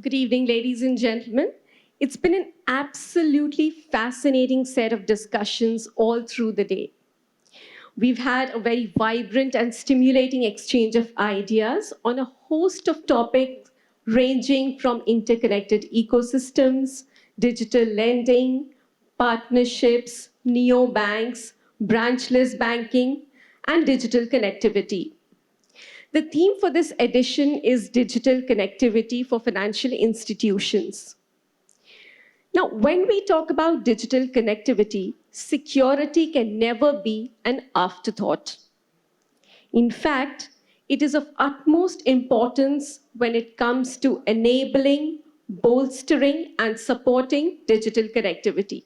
Good evening, ladies and gentlemen. It's been an absolutely fascinating set of discussions all through the day. We've had a very vibrant and stimulating exchange of ideas on a host of topics ranging from interconnected ecosystems, digital lending, partnerships, neobanks, branchless banking, and digital connectivity. The theme for this edition is digital connectivity for financial institutions. Now, when we talk about digital connectivity, security can never be an afterthought. In fact, it is of utmost importance when it comes to enabling, bolstering, and supporting digital connectivity.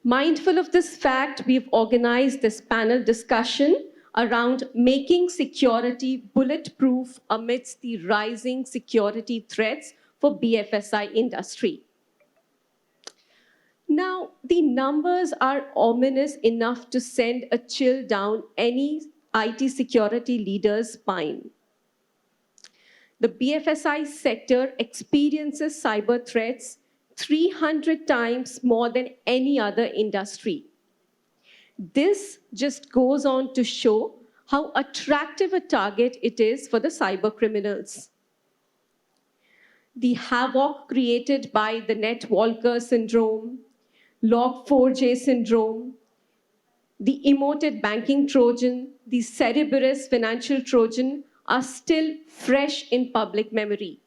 Mindful of this fact, we've organized this panel discussion around making security bulletproof amidst the rising security threats for BFSI industry. Now, the numbers are ominous enough to send a chill down any IT security leader's spine. The BFSI sector experiences cyber threats 300 times more than any other industry. This just goes on to show how attractive a target it is for the cyber criminals. The havoc created by the NetWalker syndrome, Log4j syndrome, the emoted banking Trojan, the Cerberus financial Trojan are still fresh in public memory.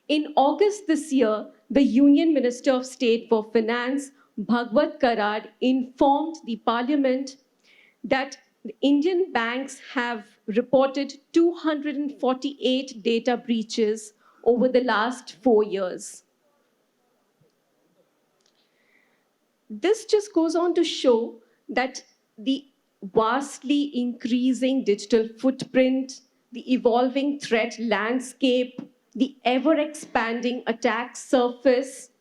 In August this year, the Union Minister of State for Finance, Bhagwat Karad, informed the Parliament that the Indian banks have reported 248 data breaches over the last 4 years. This just goes on to show that the vastly increasing digital footprint, the evolving threat landscape, the ever-expanding attack surface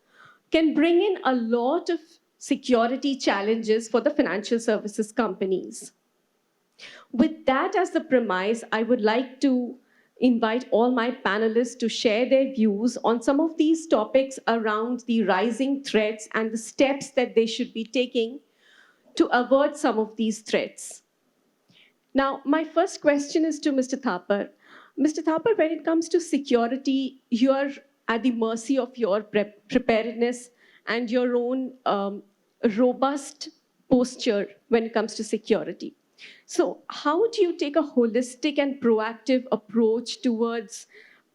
can bring in a lot of security challenges for the financial services companies. With that as the premise, I would like to invite all my panelists to share their views on some of these topics around the rising threats and the steps that they should be taking to avert some of these threats. Now, my first question is to Mr. Thapar. Mr. Thapar, when it comes to security, you're at the mercy of your preparedness and your own robust posture when it comes to security. So how do you take a holistic and proactive approach towards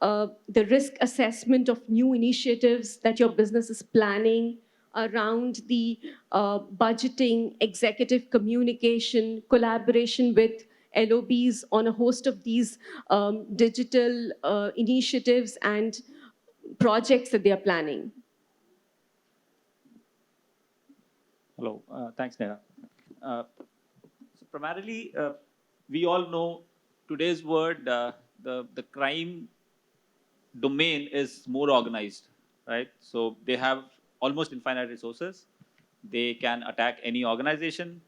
the risk assessment of new initiatives that your business is planning around the budgeting, executive communication, collaboration with LOBs on a host of these digital initiatives and projects that they are planning? Hello, thanks, Sneha. So primarily, we all know today's word, the crime domain is more organized, right? So they have almost infinite resources. They can attack any organization.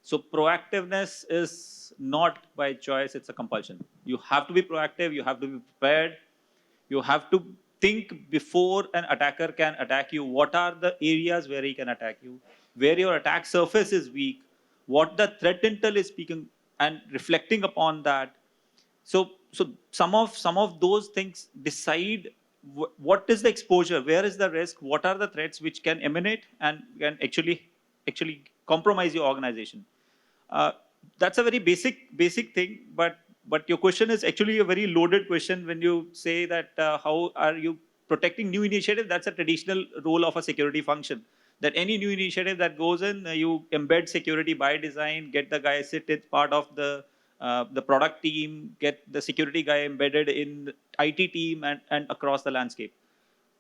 So proactiveness is not by choice, it's a compulsion. You have to be proactive, you have to be prepared, you have to think before an attacker can attack you. What are the areas where he can attack you? Where your attack surface is weak? What the threat intel is speaking and reflecting upon that. So some of those things decide what is the exposure, where is the risk, what are the threats which can emanate and can actually compromise your organization. That's a very basic thing, but your question is actually a very loaded question when you say that how are you protecting new initiative. That's a traditional role of a security function. That any new initiative that goes in, you embed security by design, get the guy sit as part of the product team, get the security guy embedded in the IT team and across the landscape.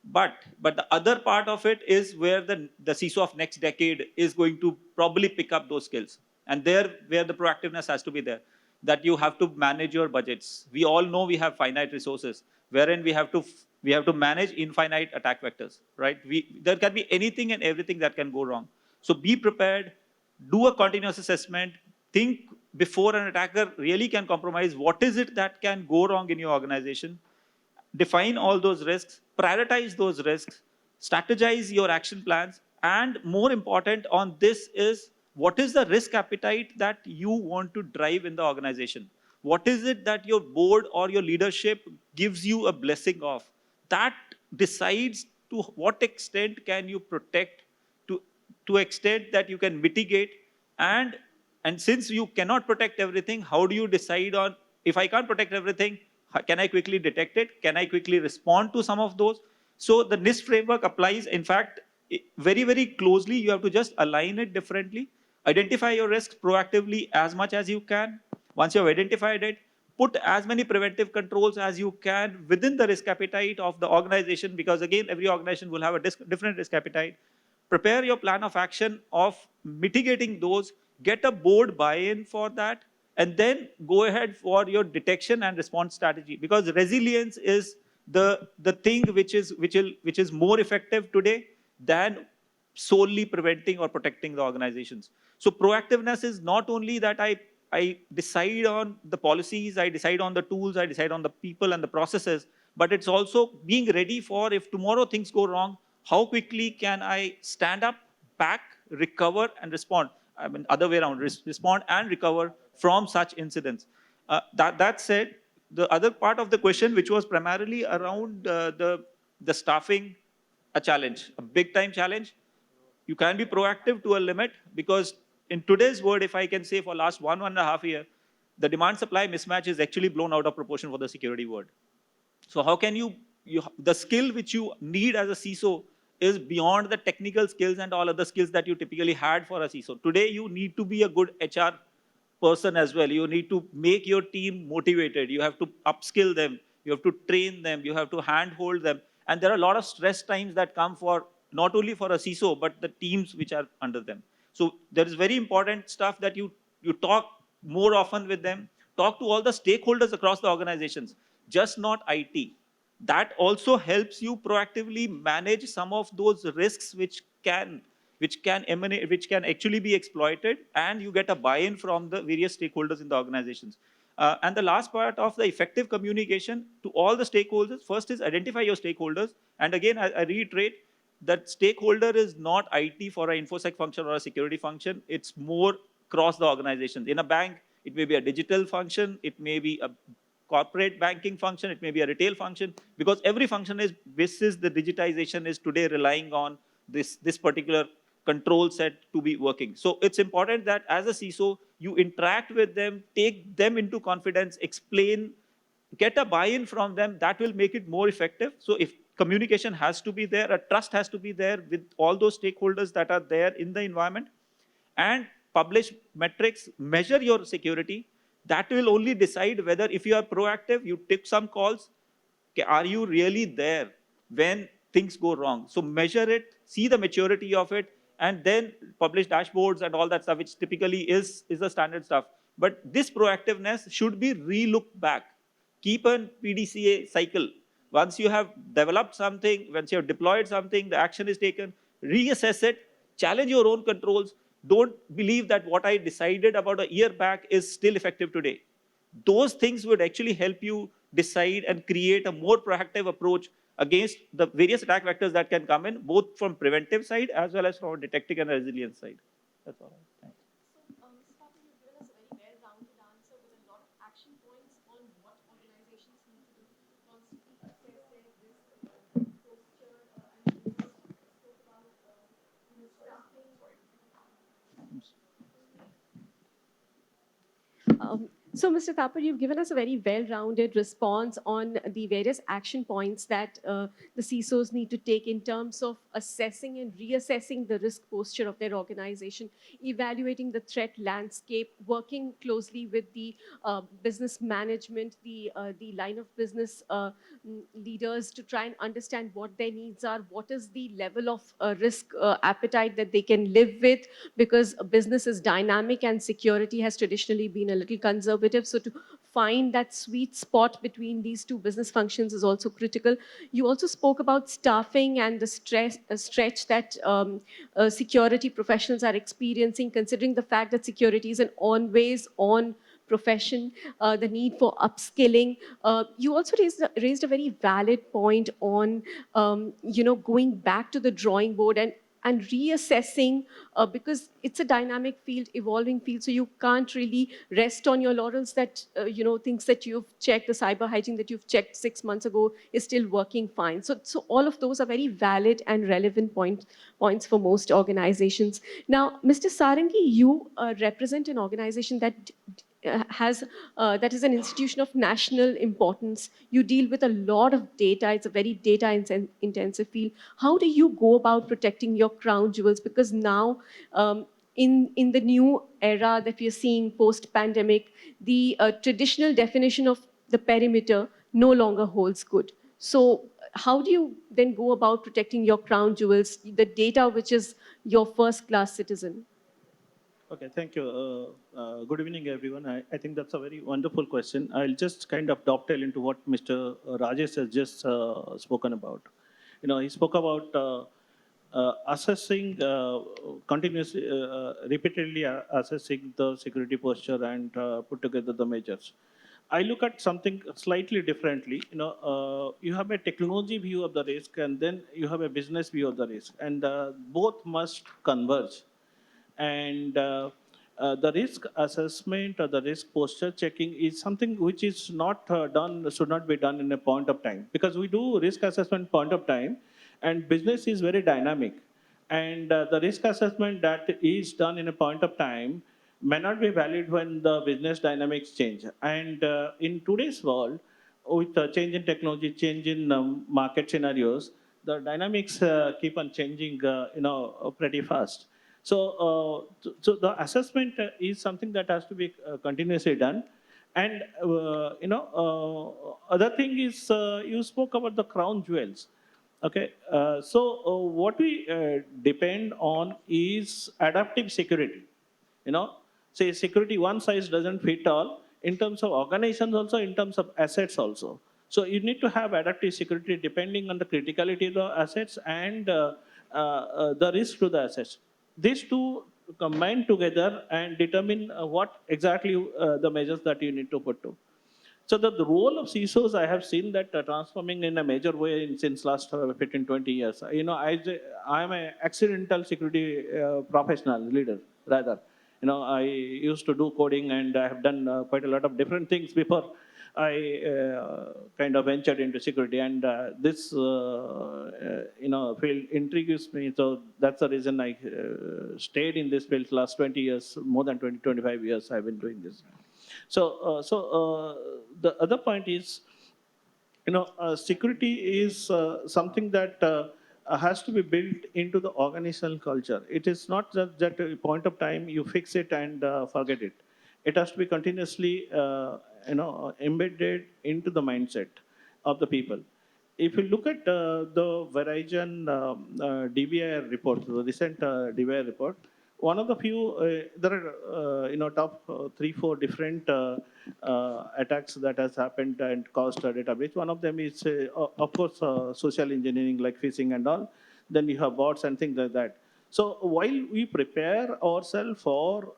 But the other part of it is where the CISO of next decade is going to probably pick up those skills. And there where the proactiveness has to be there, that you have to manage your budgets. We all know we have finite resources, wherein we have to manage infinite attack vectors, right? There can be anything and everything that can go wrong. So be prepared, do a continuous assessment, think before an attacker really can compromise, what is it that can go wrong in your organization? define all those risks, prioritize those risks, strategize your action plans, and more important on this is what is the risk appetite that you want to drive in the organization? What is it that your board or your leadership gives you a blessing of? That decides to what extent can you protect, to extent that you can mitigate, and since you cannot protect everything, how do you decide on, if I can't protect everything, can I quickly detect it? Can I quickly respond to some of those? So the NIST framework applies. In fact, very, very closely, you have to just align it differently. Identify your risks proactively as much as you can. Once you have identified it, put as many preventive controls as you can within the risk appetite of the organization, because again, every organization will have a different risk appetite. Prepare your plan of action of mitigating those, get a board buy-in for that, and then go ahead for your detection and response strategy, because resilience is the thing which is more effective today than solely preventing or protecting the organizations. So proactiveness is not only that I decide on the policies, I decide on the tools, I decide on the people and the processes, but it's also being ready for if tomorrow things go wrong, how quickly can I stand up, back, recover, and respond? I mean, other way around, respond and recover from such incidents. That said, the other part of the question, which was primarily around the staffing, a challenge, a big time challenge. You can be proactive to a limit, because in today's world, if I can say for last 1.5 years, the demand supply mismatch is actually blown out of proportion for the security world. So how can the skill which you need as a CISO is beyond the technical skills and all other skills that you typically had for a CISO. Today, you need to be a good HR person as well. You need to make your team motivated. You have to upskill them. You have to train them. You have to handhold them. And there are a lot of stress times that come for not only for a CISO, but the teams which are under them. So there is very important stuff that you talk more often with them. Talk to all the stakeholders across the organizations, just not IT. That also helps you proactively manage some of those risks which can emanate, which can actually be exploited, and you get a buy-in from the various stakeholders in the organizations. And the last part of the effective communication to all the stakeholders, first is identify your stakeholders. And again, I reiterate that stakeholder is not IT for an infosec function or a security function. It's more across the organization. In a bank, it may be a digital function, it may be a corporate banking function, it may be a retail function, because every function is, this is the digitization is today relying on this particular control set to be working. So it's important that as a CISO, you interact with them, take them into confidence, explain, get a buy-in from them. That will make it more effective. So if communication has to be there, a trust has to be there with all those stakeholders that are there in the environment, and publish metrics, measure your security. That will only decide whether, if you are proactive, you take some calls, are you really there when things go wrong? So measure it, see the maturity of it, and then publish dashboards and all that stuff, which typically is the standard stuff. But this proactiveness should be re-looked back. Keep a PDCA cycle. Once you have developed something, once you have deployed something, the action is taken, reassess it, challenge your own controls. Don't believe that what I decided about a year back is still effective today. Those things would actually help you decide and create a more proactive approach against the various attack vectors that can come in, both from preventive side as well as from detecting and resilience side. That's all. Thanks. So, Mr. Patil, you've given us a very well-rounded answer with a lot of action points on what organizations need to do, constantly assess their risk posture, and spoke about staffing. So, Mr. Thapar, you've given us a very well-rounded response on the various action points that the CISOs need to take in terms of assessing and reassessing the risk posture of their organization, evaluating the threat landscape, working closely with the business management, the line of business leaders to try and understand what their needs are, what is the level of risk appetite that they can live with, because business is dynamic and security has traditionally been a little conservative. So to find that sweet spot between these two business functions is also critical. You also spoke about staffing and the stretch that security professionals are experiencing, considering the fact that security is an always-on profession, the need for upskilling. You also raised a very valid point on, going back to the drawing board and reassessing, because it's a dynamic field, evolving field, so you can't really rest on your laurels that, things that you've checked, the cyber hygiene that you've checked 6 months ago is still working fine. So all of those are very valid and relevant points for most organizations. Now, Mr. Sarangi, you represent an organization that is an institution of national importance. You deal with a lot of data. It's a very data intensive field. How do you go about protecting your crown jewels? Because now, in the new era that we are seeing post-pandemic, the traditional definition of the perimeter no longer holds good. So how do you then go about protecting your crown jewels, the data which is your first-class citizen? Okay, thank you. Good evening, everyone. I think that's a very wonderful question. I'll just kind of dovetail into what Mr. Rajesh has just spoken about. He spoke about assessing, continuously, repeatedly assessing the security posture and put together the measures. I look at something slightly differently. You have a technology view of the risk, and then you have a business view of the risk, and both must converge. And the risk assessment or the risk posture checking is something which is not done, should not be done in a point of time, because we do risk assessment point of time, and business is very dynamic. And the risk assessment that is done in a point of time may not be valid when the business dynamics change. And in today's world, with the change in technology, change in market scenarios, the dynamics keep on changing, pretty fast. So the assessment is something that has to be continuously done. And other thing is, you spoke about the crown jewels. Okay, what we depend on is adaptive security. Say security, one size doesn't fit all, in terms of organizations also, in terms of assets also. So you need to have adaptive security depending on the criticality of the assets and the risk to the assets. These two combine together and determine what exactly the measures that you need to put to. So the role of CISOs, I have seen that transforming in a major way since last 15, 20 years. I am an accidental security professional leader, rather. I used to do coding, and I have done quite a lot of different things before I kind of ventured into security. And this, field intrigues me. So that's the reason I stayed in this field last 20 years, more than 20, 25 years I've been doing this. So the other point is, security is something that has to be built into the organizational culture. It is not just that at a point of time you fix it and forget it. It has to be continuously, embedded into the mindset of the people. If you look at the Verizon DBI report, the recent DBI report, one of the few, there are, top 3-4 different attacks that has happened and caused a data breach. One of them is, of course, social engineering like phishing and all. Then you have bots and things like that. So while we prepare ourselves for,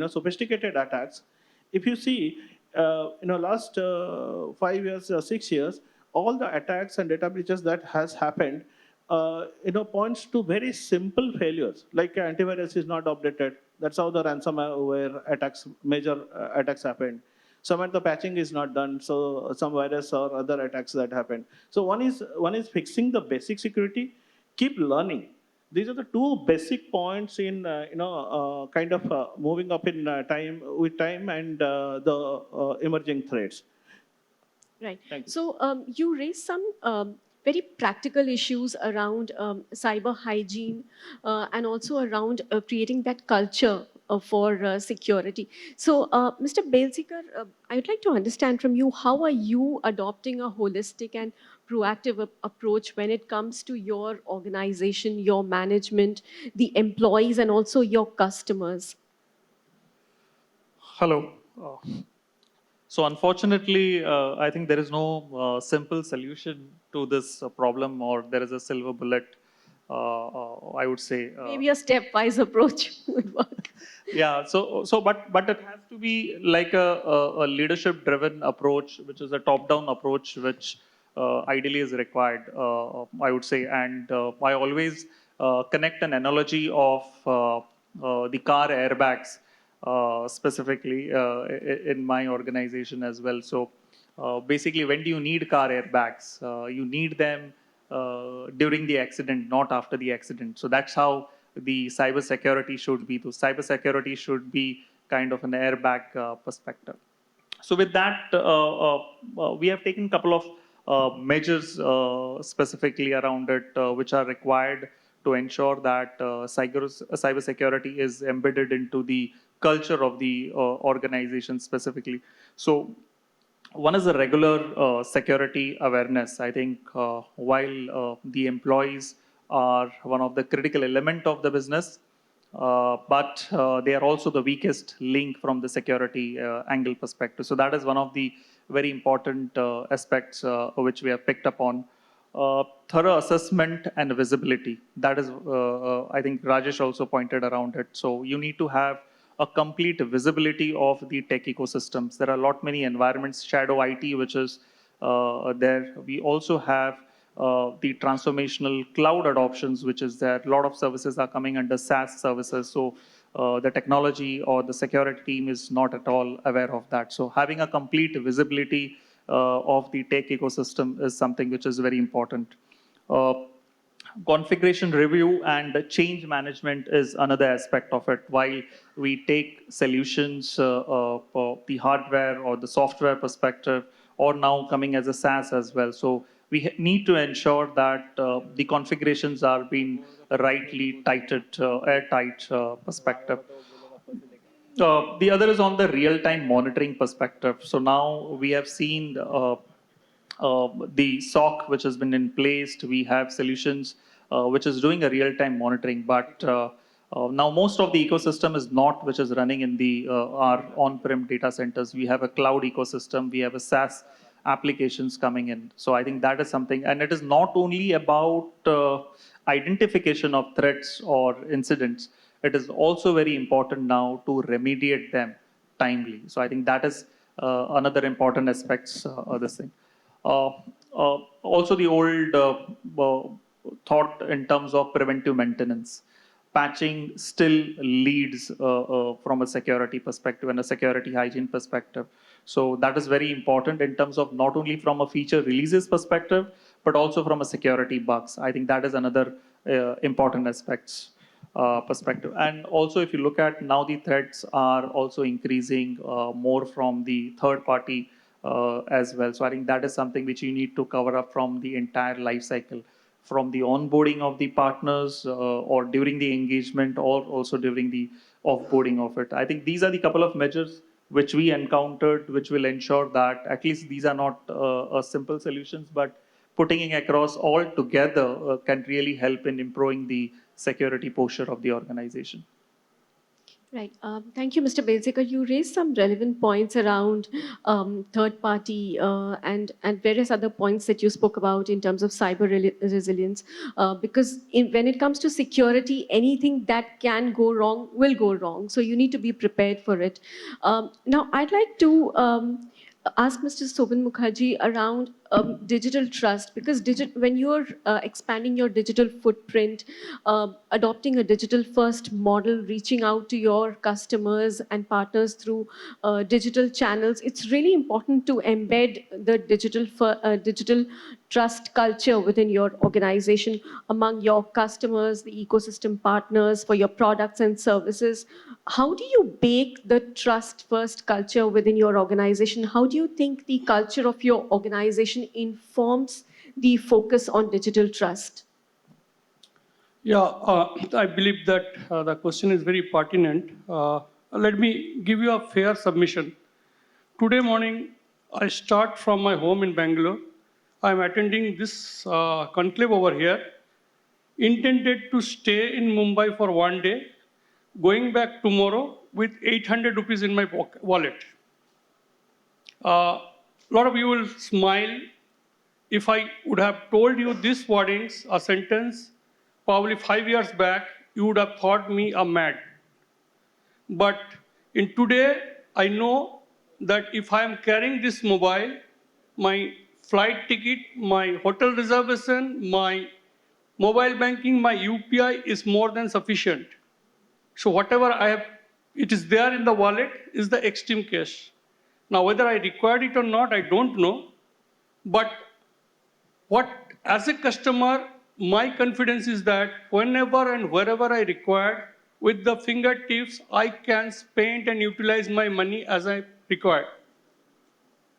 sophisticated attacks, if you see, last 5 years or 6 years, all the attacks and data breaches that has happened, points to very simple failures, like antivirus is not updated. That's how the ransomware attacks, major attacks happened. Somewhere the patching is not done, so some virus or other attacks that happen. So one is fixing the basic security, keep learning. These are the two basic points in kind of moving up in time with time and the emerging threats. Right. So you raised some very practical issues around cyber hygiene and also around creating that culture for security. So, Mr. Belzikar, I would like to understand from you, how are you adopting a holistic and proactive approach when it comes to your organization, your management, the employees, and also your customers? Hello. So unfortunately, I think there is no simple solution to this problem, or there is a silver bullet I would say. Maybe a stepwise approach would work. Yeah, but it has to be like a leadership-driven approach, which is a top-down approach, which ideally is required, I would say. And I always connect an analogy of the car airbags, specifically in my organization as well. So basically, when do you need car airbags? You need them during the accident, not after the accident. So that's how the cybersecurity should be. So cybersecurity should be kind of an airbag perspective. So with that, we have taken a couple of measures specifically around it, which are required to ensure that cybersecurity is embedded into the culture of the organization specifically. So one is the regular security awareness. I think while the employees are one of the critical element of the business, but they are also the weakest link from the security angle perspective. So that is one of the very important aspects which we have picked up on. Thorough assessment and visibility. That is, I think Rajesh also pointed around it. So you need to have a complete visibility of the tech ecosystems. There are a lot many environments, shadow IT, which is there. We also have the transformational cloud adoptions, which is there. A lot of services are coming under SaaS services. So the technology or the security team is not at all aware of that. So having a complete visibility of the tech ecosystem is something which is very important. Configuration review and change management is another aspect of it. While we take solutions for the hardware or the software perspective, or now coming as a SaaS as well. So we need to ensure that the configurations are being rightly tighted, airtight perspective. The other is on the real-time monitoring perspective. So now we have seen the SOC, which has been in place. We have solutions which is doing a real-time monitoring. But now most of the ecosystem is not which is running in the our on-prem data centers. We have a cloud ecosystem. We have a SaaS applications coming in. So I think that is something. And it is not only about identification of threats or incidents. It is also very important now to remediate them timely. So I think that is another important aspects of this thing. Also the old thought in terms of preventive maintenance. Patching still leads from a security perspective and a security hygiene perspective. So that is very important in terms of not only from a feature releases perspective, but also from a security bugs. I think that is another important aspects perspective. And also if you look at now the threats are also increasing more from the third party as well. So I think that is something which you need to cover up from the entire life cycle, from the onboarding of the partners or during the engagement or also during the offboarding of it. I think these are the couple of measures which we encountered, which will ensure that at least these are not simple solutions, but putting it across all together can really help in improving the security posture of the organization. Right. Thank you, Mr. Belzekar. You raised some relevant points around third party and various other points that you spoke about in terms of cyber resilience. Because when it comes to security, anything that can go wrong will go wrong. So you need to be prepared for it. Now, I'd like to ask Mr. Sobhan Mukherjee around digital trust, because when you're expanding your digital footprint, adopting a digital first model, reaching out to your customers and partners through digital channels, it's really important to embed the digital trust culture within your organization among your customers, the ecosystem partners for your products and services. How do you bake the trust first culture within your organization? How do you think the culture of your organization informs the focus on digital trust? Yeah, I believe that the question is very pertinent. Let me give you a fair submission. Today morning, I start from my home in Bangalore. I'm attending this conclave over here, intended to stay in Mumbai for one day, going back tomorrow with 800 rupees in my wallet. A lot of you will smile if I would have told you these wordings, a sentence, probably 5 years back, you would have thought me a mad. But in today, I know that if I am carrying this mobile, my flight ticket, my hotel reservation, my mobile banking, my UPI is more than sufficient. So whatever I have, it is there in the wallet is the extreme case. Now, whether I required it or not, I don't know. But what, as a customer, my confidence is that whenever and wherever I require, with the fingertips, I can spend and utilize my money as I require.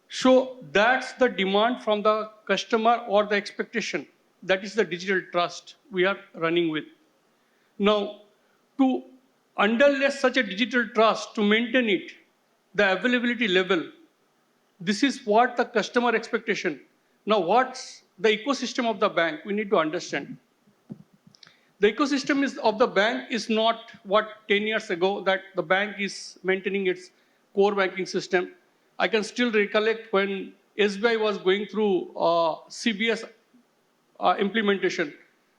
So that's the demand from the customer or the expectation. That is the digital trust we are running with. Now, to underlay such a digital trust, to maintain it, the availability level, this is what the customer expectation. Now, what's the ecosystem of the bank? We need to understand. The ecosystem of the bank is not what 10 years ago that the bank is maintaining its core banking system. I can still recollect when SBI was going through CBS implementation.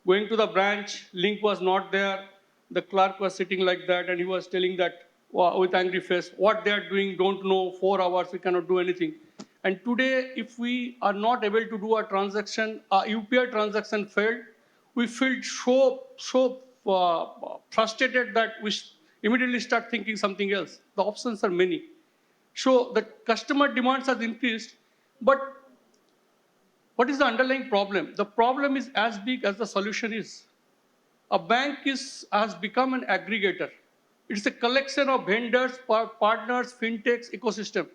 Going to the branch, link was not there. The clerk was sitting like that, and he was telling that with angry face, what they are doing, don't know, 4 hours, we cannot do anything. And today, if we are not able to do a transaction, a UPI transaction failed, we feel so frustrated that we immediately start thinking something else. The options are many. So the customer demands has increased, but what is the underlying problem? The problem is as big as the solution is. A bank has become an aggregator. It's a collection of vendors, partners, fintechs, ecosystem.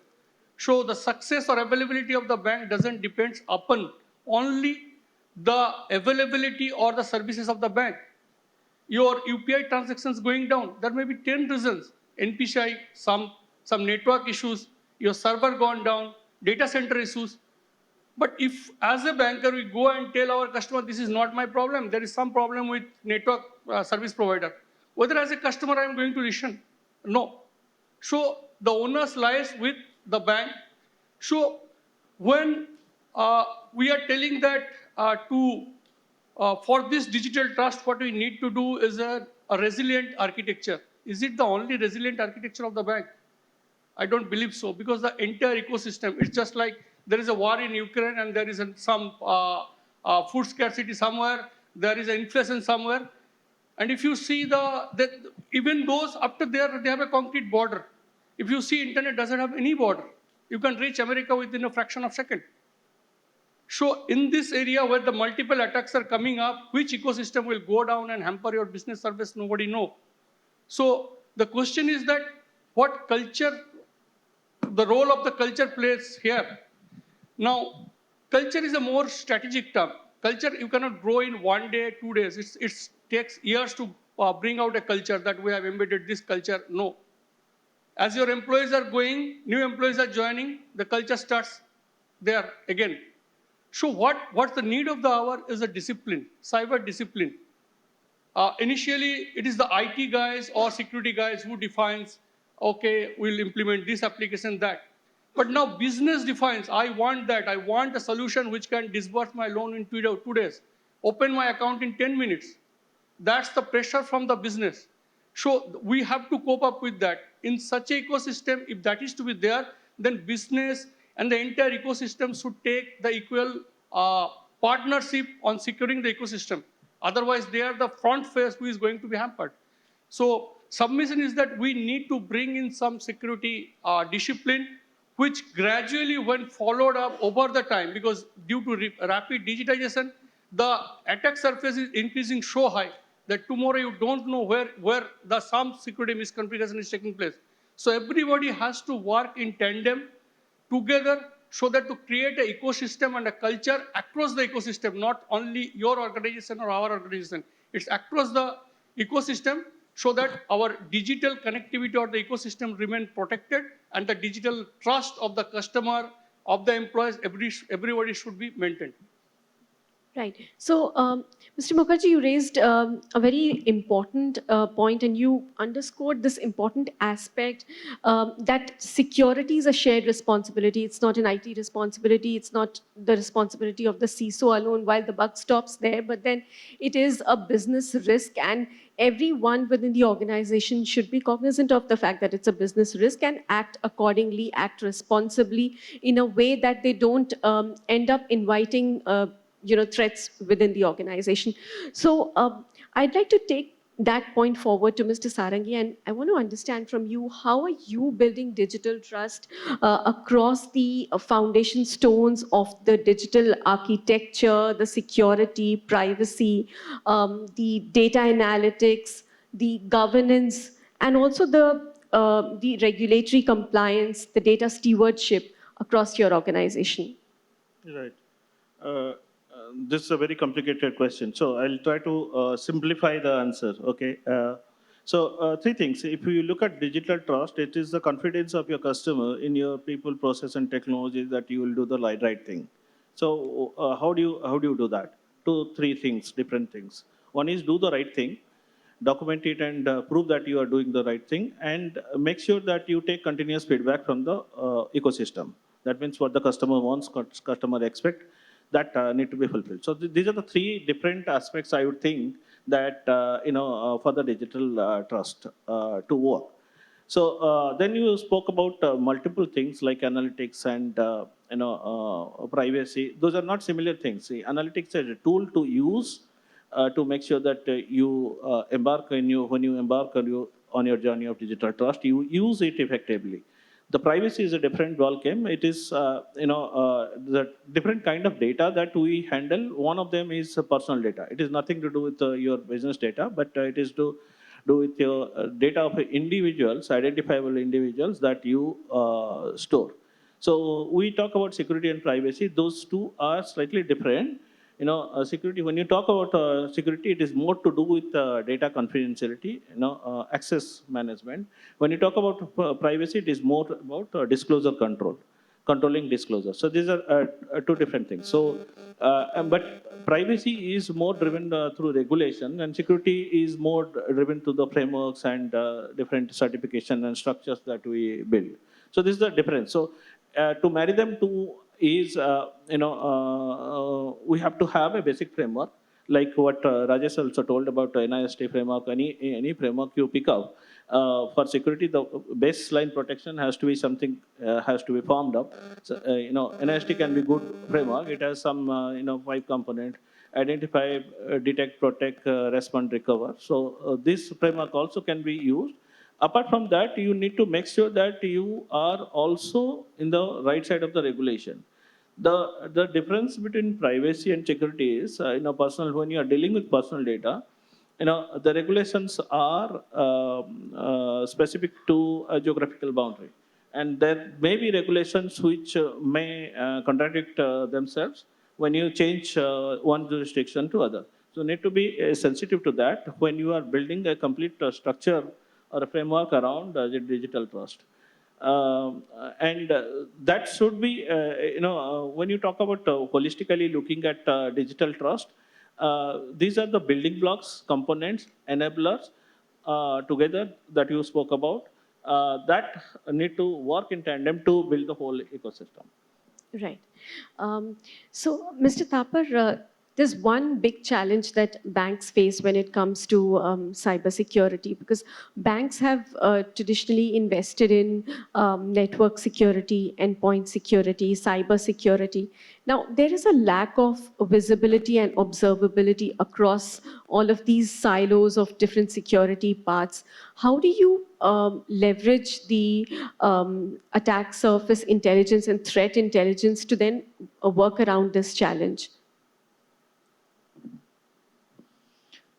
So the success or availability of the bank doesn't depend upon only the availability or the services of the bank. Your UPI transactions going down, there may be 10 reasons. NPCI, some network issues, your server gone down, data center issues. But if, as a banker, we go and tell our customer, this is not my problem, there is some problem with network service provider, whether as a customer I am going to listen? No. So the onus lies with the bank. So when we are telling that for this digital trust, what we need to do is a resilient architecture. Is it the only resilient architecture of the bank? I don't believe so, because the entire ecosystem, it's just like there is a war in Ukraine and there is some food scarcity somewhere, there is an inflation somewhere. And if you see even those after there, they have a concrete border. If you see internet doesn't have any border, you can reach America within a fraction of a second. So in this area where the multiple attacks are coming up, which ecosystem will go down and hamper your business service, nobody knows. So the question is that what culture, the role of the culture plays here. Now, culture is a more strategic term. Culture, you cannot grow in 1 day, 2 days. It takes years to bring out a culture that we have embedded this culture. No. As your employees are going, new employees are joining, the culture starts there again. So what's the need of the hour is a discipline, cyber discipline. Initially, it is the IT guys or security guys who defines, okay, we'll implement this application, that. But now business defines, I want that. I want a solution which can disburse my loan in 2 days, open my account in 10 minutes. That's the pressure from the business. So we have to cope up with that. In such an ecosystem, if that is to be there, then business and the entire ecosystem should take the equal partnership on securing the ecosystem. Otherwise, they are the front face who is going to be hampered. So submission is that we need to bring in some security discipline, which gradually, when followed up over the time, because due to rapid digitization, the attack surface is increasing so high that tomorrow you don't know where some security misconfiguration is taking place. So everybody has to work in tandem together so that to create an ecosystem and a culture across the ecosystem, not only your organization or our organization. It's across the ecosystem so that our digital connectivity or the ecosystem remain protected and the digital trust of the customer, of the employees, everybody should be maintained. Right. So, Mr. Mukherjee, you raised a very important point, and you underscored this important aspect that security is a shared responsibility. It's not an IT responsibility. It's not the responsibility of the CISO alone while the buck stops there, but then it is a business risk, and everyone within the organization should be cognizant of the fact that it's a business risk and act accordingly, act responsibly in a way that they don't end up inviting threats within the organization. So I'd like to take that point forward to Mr. Sarangi, and I want to understand from you, how are you building digital trust across the foundation stones of the digital architecture, the security, privacy, the data analytics, the governance, and also the regulatory compliance, the data stewardship across your organization? Right. This is a very complicated question. So I'll try to simplify the answer. Okay. Three things. If you look at digital trust, it is the confidence of your customer in your people, process, and technology that you will do the right thing. So how do you do that? Two, three things, different things. One is do the right thing, document it and prove that you are doing the right thing, and make sure that you take continuous feedback from the ecosystem. That means what the customer wants, customer expect, that need to be fulfilled. So these are the three different aspects I would think that for the digital trust to work. So then you spoke about multiple things like analytics and privacy. Those are not similar things. See, analytics is a tool to use to make sure that when you embark on your journey of digital trust, you use it effectively. The privacy is a different ballgame. It is the different kind of data that we handle. One of them is personal data. It is nothing to do with your business data, but it is to do with your data of individuals, identifiable individuals that you store. So we talk about security and privacy. Those two are slightly different. Security, when you talk about security, it is more to do with data confidentiality, access management. When you talk about privacy, it is more about disclosure control, controlling disclosure. So these are two different things. So but privacy is more driven through regulation, and security is more driven to the frameworks and different certification and structures that we build. So this is the difference. So to marry them two is we have to have a basic framework, like what Rajesh also told about NIST framework. Any framework you pick up for security, the baseline protection has to be something has to be formed up. So, NIST can be good framework. It has some 5 component: identify, detect, protect, respond, recover. So this framework also can be used. Apart from that, you need to make sure that you are also in the right side of the regulation. The difference between privacy and security is, personal, when you are dealing with personal data, the regulations are specific to a geographical boundary. And there may be regulations which may contradict themselves when you change one jurisdiction to other. So you need to be sensitive to that when you are building a complete structure or a framework around the digital trust. And that should be, when you talk about holistically looking at digital trust, these are the building blocks, components, enablers together that you spoke about that need to work in tandem to build the whole ecosystem. Right. So, Mr. Thapar, there's one big challenge that banks face when it comes to cybersecurity, because banks have traditionally invested in network security, endpoint security, cyber security. Now, there is a lack of visibility and observability across all of these silos of different security parts. How do you leverage the attack surface intelligence and threat intelligence to then work around this challenge?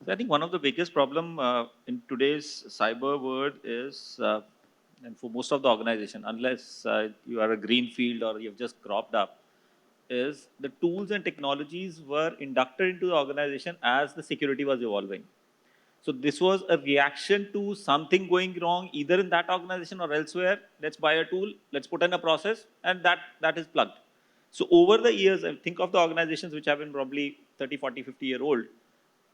So I think one of the biggest problem in today's cyber world is, and for most of the organization, unless you are a greenfield or you've just cropped up, is the tools and technologies were inducted into the organization as the security was evolving. So this was a reaction to something going wrong, either in that organization or elsewhere. Let's buy a tool, let's put in a process, and that is plugged. So over the years, I think of the organizations which have been probably 30, 40, 50-year-old.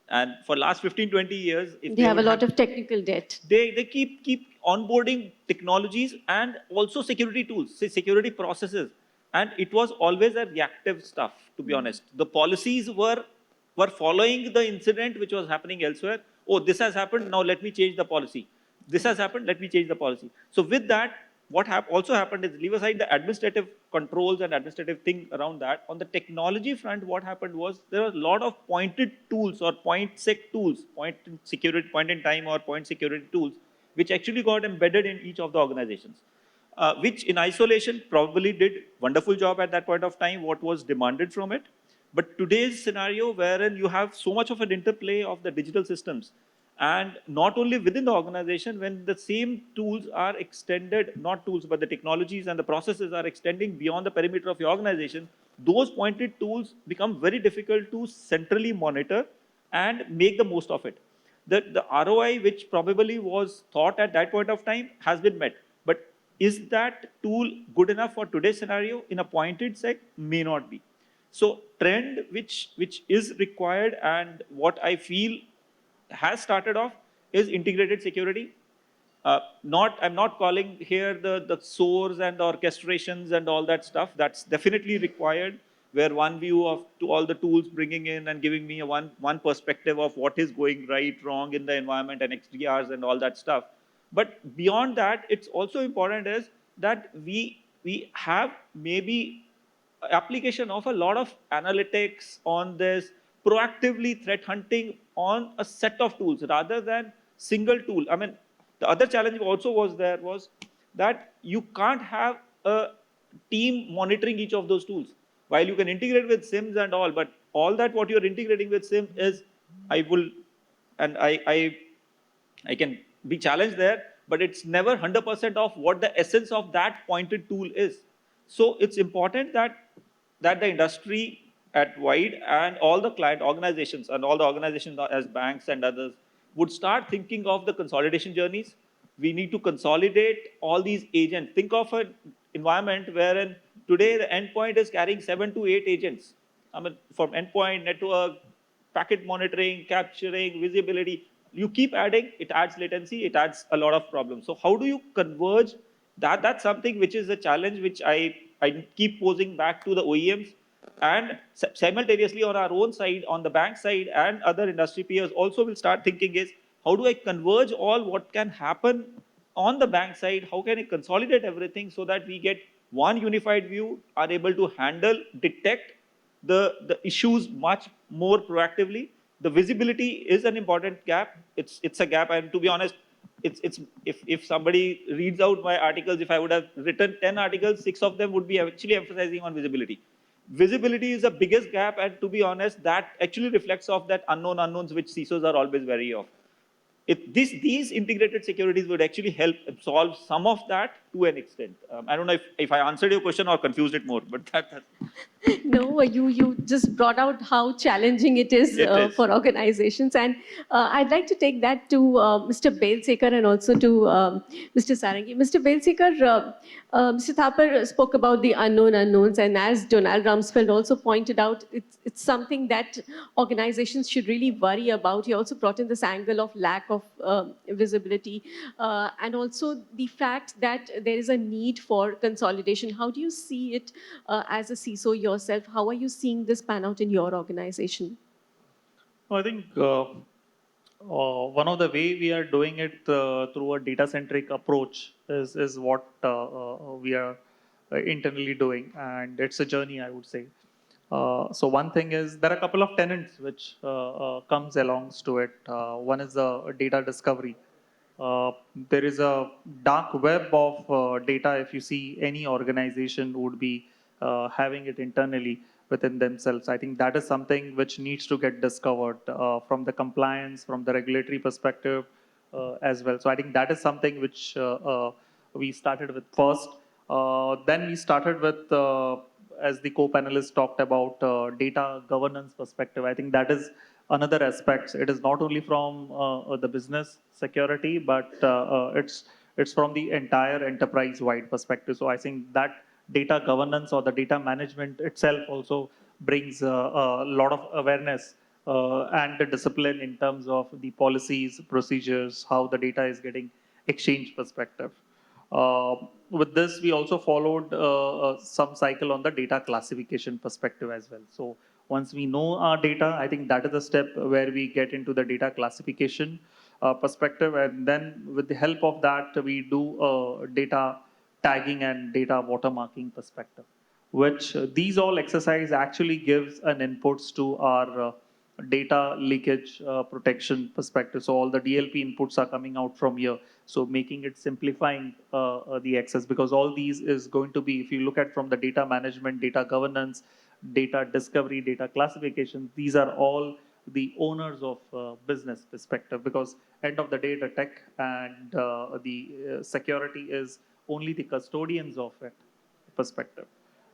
And for last 15, 20 years, if They have a would lot of technical debt. they keep onboarding technologies and also security tools, say security processes. And it was always a reactive stuff, to be honest. The policies were following the incident which was happening elsewhere. Oh, this has happened, now let me change the policy. This has happened, let me change the policy. So with that, what also happened is, leave aside the administrative controls and administrative thing around that, on the technology front, what happened was there were a lot of pointed tools or point sec tools, point security, point in time or point security tools, which actually got embedded in each of the organizations. Which in isolation probably did wonderful job at that point of time, what was demanded from it. But today's scenario, wherein you have so much of an interplay of the digital systems, and not only within the organization, when the same tools are extended, not tools, but the technologies and the processes are extending beyond the perimeter of your organization, those pointed tools become very difficult to centrally monitor and make the most of it. The ROI, which probably was thought at that point of time, has been met. But is that tool good enough for today's scenario in a pointed sec? May not be. So trend which is required, and what I feel has started off, is integrated security. I'm not calling here the source and the orchestrations and all that stuff. That's definitely required, where one view of to all the tools bringing in and giving me a one perspective of what is going right, wrong in the environment and XDRs and all that stuff. But beyond that, it's also important is that we have maybe application of a lot of analytics on this, proactively threat hunting on a set of tools rather than single tool. I mean, the other challenge also was that you can't have a team monitoring each of those tools. While you can integrate with SIMs and all, but all that what you're integrating with SIM is, I can be challenged there, but it's never 100% of what the essence of that pointed tool is. So it's important that the industry at wide and all the client organizations and all the organizations as banks and others would start thinking of the consolidation journeys. We need to consolidate all these agents. Think of an environment wherein today the endpoint is carrying 7 to 8 agents. I mean, from endpoint, network, packet monitoring, capturing, visibility. You keep adding, it adds latency, it adds a lot of problems. So how do you converge? That's something which is a challenge which I keep posing back to the OEMs, and simultaneously on our own side, on the bank side and other industry peers also will start thinking is, how do I converge all what can happen on the bank side? How can I consolidate everything so that we get one unified view, are able to handle, detect the issues much more proactively? The visibility is an important gap. It's a gap, and to be honest, it's if somebody reads out my articles, if I would have written 10 articles, 6 of them would be actually emphasizing on visibility. Visibility is the biggest gap, and to be honest, that actually reflects of that unknown unknowns which CISOs are always wary of. These integrated securities would actually help solve some of that to an extent. I don't know if I answered your question or confused it more, but that No, you just brought out how challenging it is, for organizations, and I'd like to take that to Mr. Belsekar and also to Mr. Sarangi. Mr. Belsekar, Mr. Thapar spoke about the unknown unknowns, and as Donald Rumsfeld also pointed out, it's something that organizations should really worry about. He also brought in this angle of lack of visibility, and also the fact that there is a need for consolidation. How do you see it as a CISO yourself? How are you seeing this pan out in your organization? I think one of the way we are doing it through a data-centric approach is what we are internally doing, and it's a journey, I would say. So one thing is, there are a couple of tenets which comes along to it. One is the data discovery. There is a dark web of data. If you see, any organization would be having it internally within themselves. I think that is something which needs to get discovered from the compliance, from the regulatory perspective as well. So I think that is something which we started with first. Then we started with, as the co-panelists talked about, data governance perspective. I think that is another aspect. It is not only from the business security, but it's from the entire enterprise-wide perspective. So I think that data governance or the data management itself also brings a lot of awareness and the discipline in terms of the policies, procedures, how the data is getting exchanged perspective. With this, we also followed some cycle on the data classification perspective as well. So once we know our data, I think that is the step where we get into the data classification perspective. And then with the help of that, we do data tagging and data watermarking perspective, which these all exercise actually gives an inputs to our data leakage protection perspective. So all the DLP inputs are coming out from here. So making it simplifying the access, because all these is going to be, if you look at from the data management, data governance, data discovery, data classification, these are all the owners of business perspective, because end of the day, the tech and the security is only the custodians of it perspective.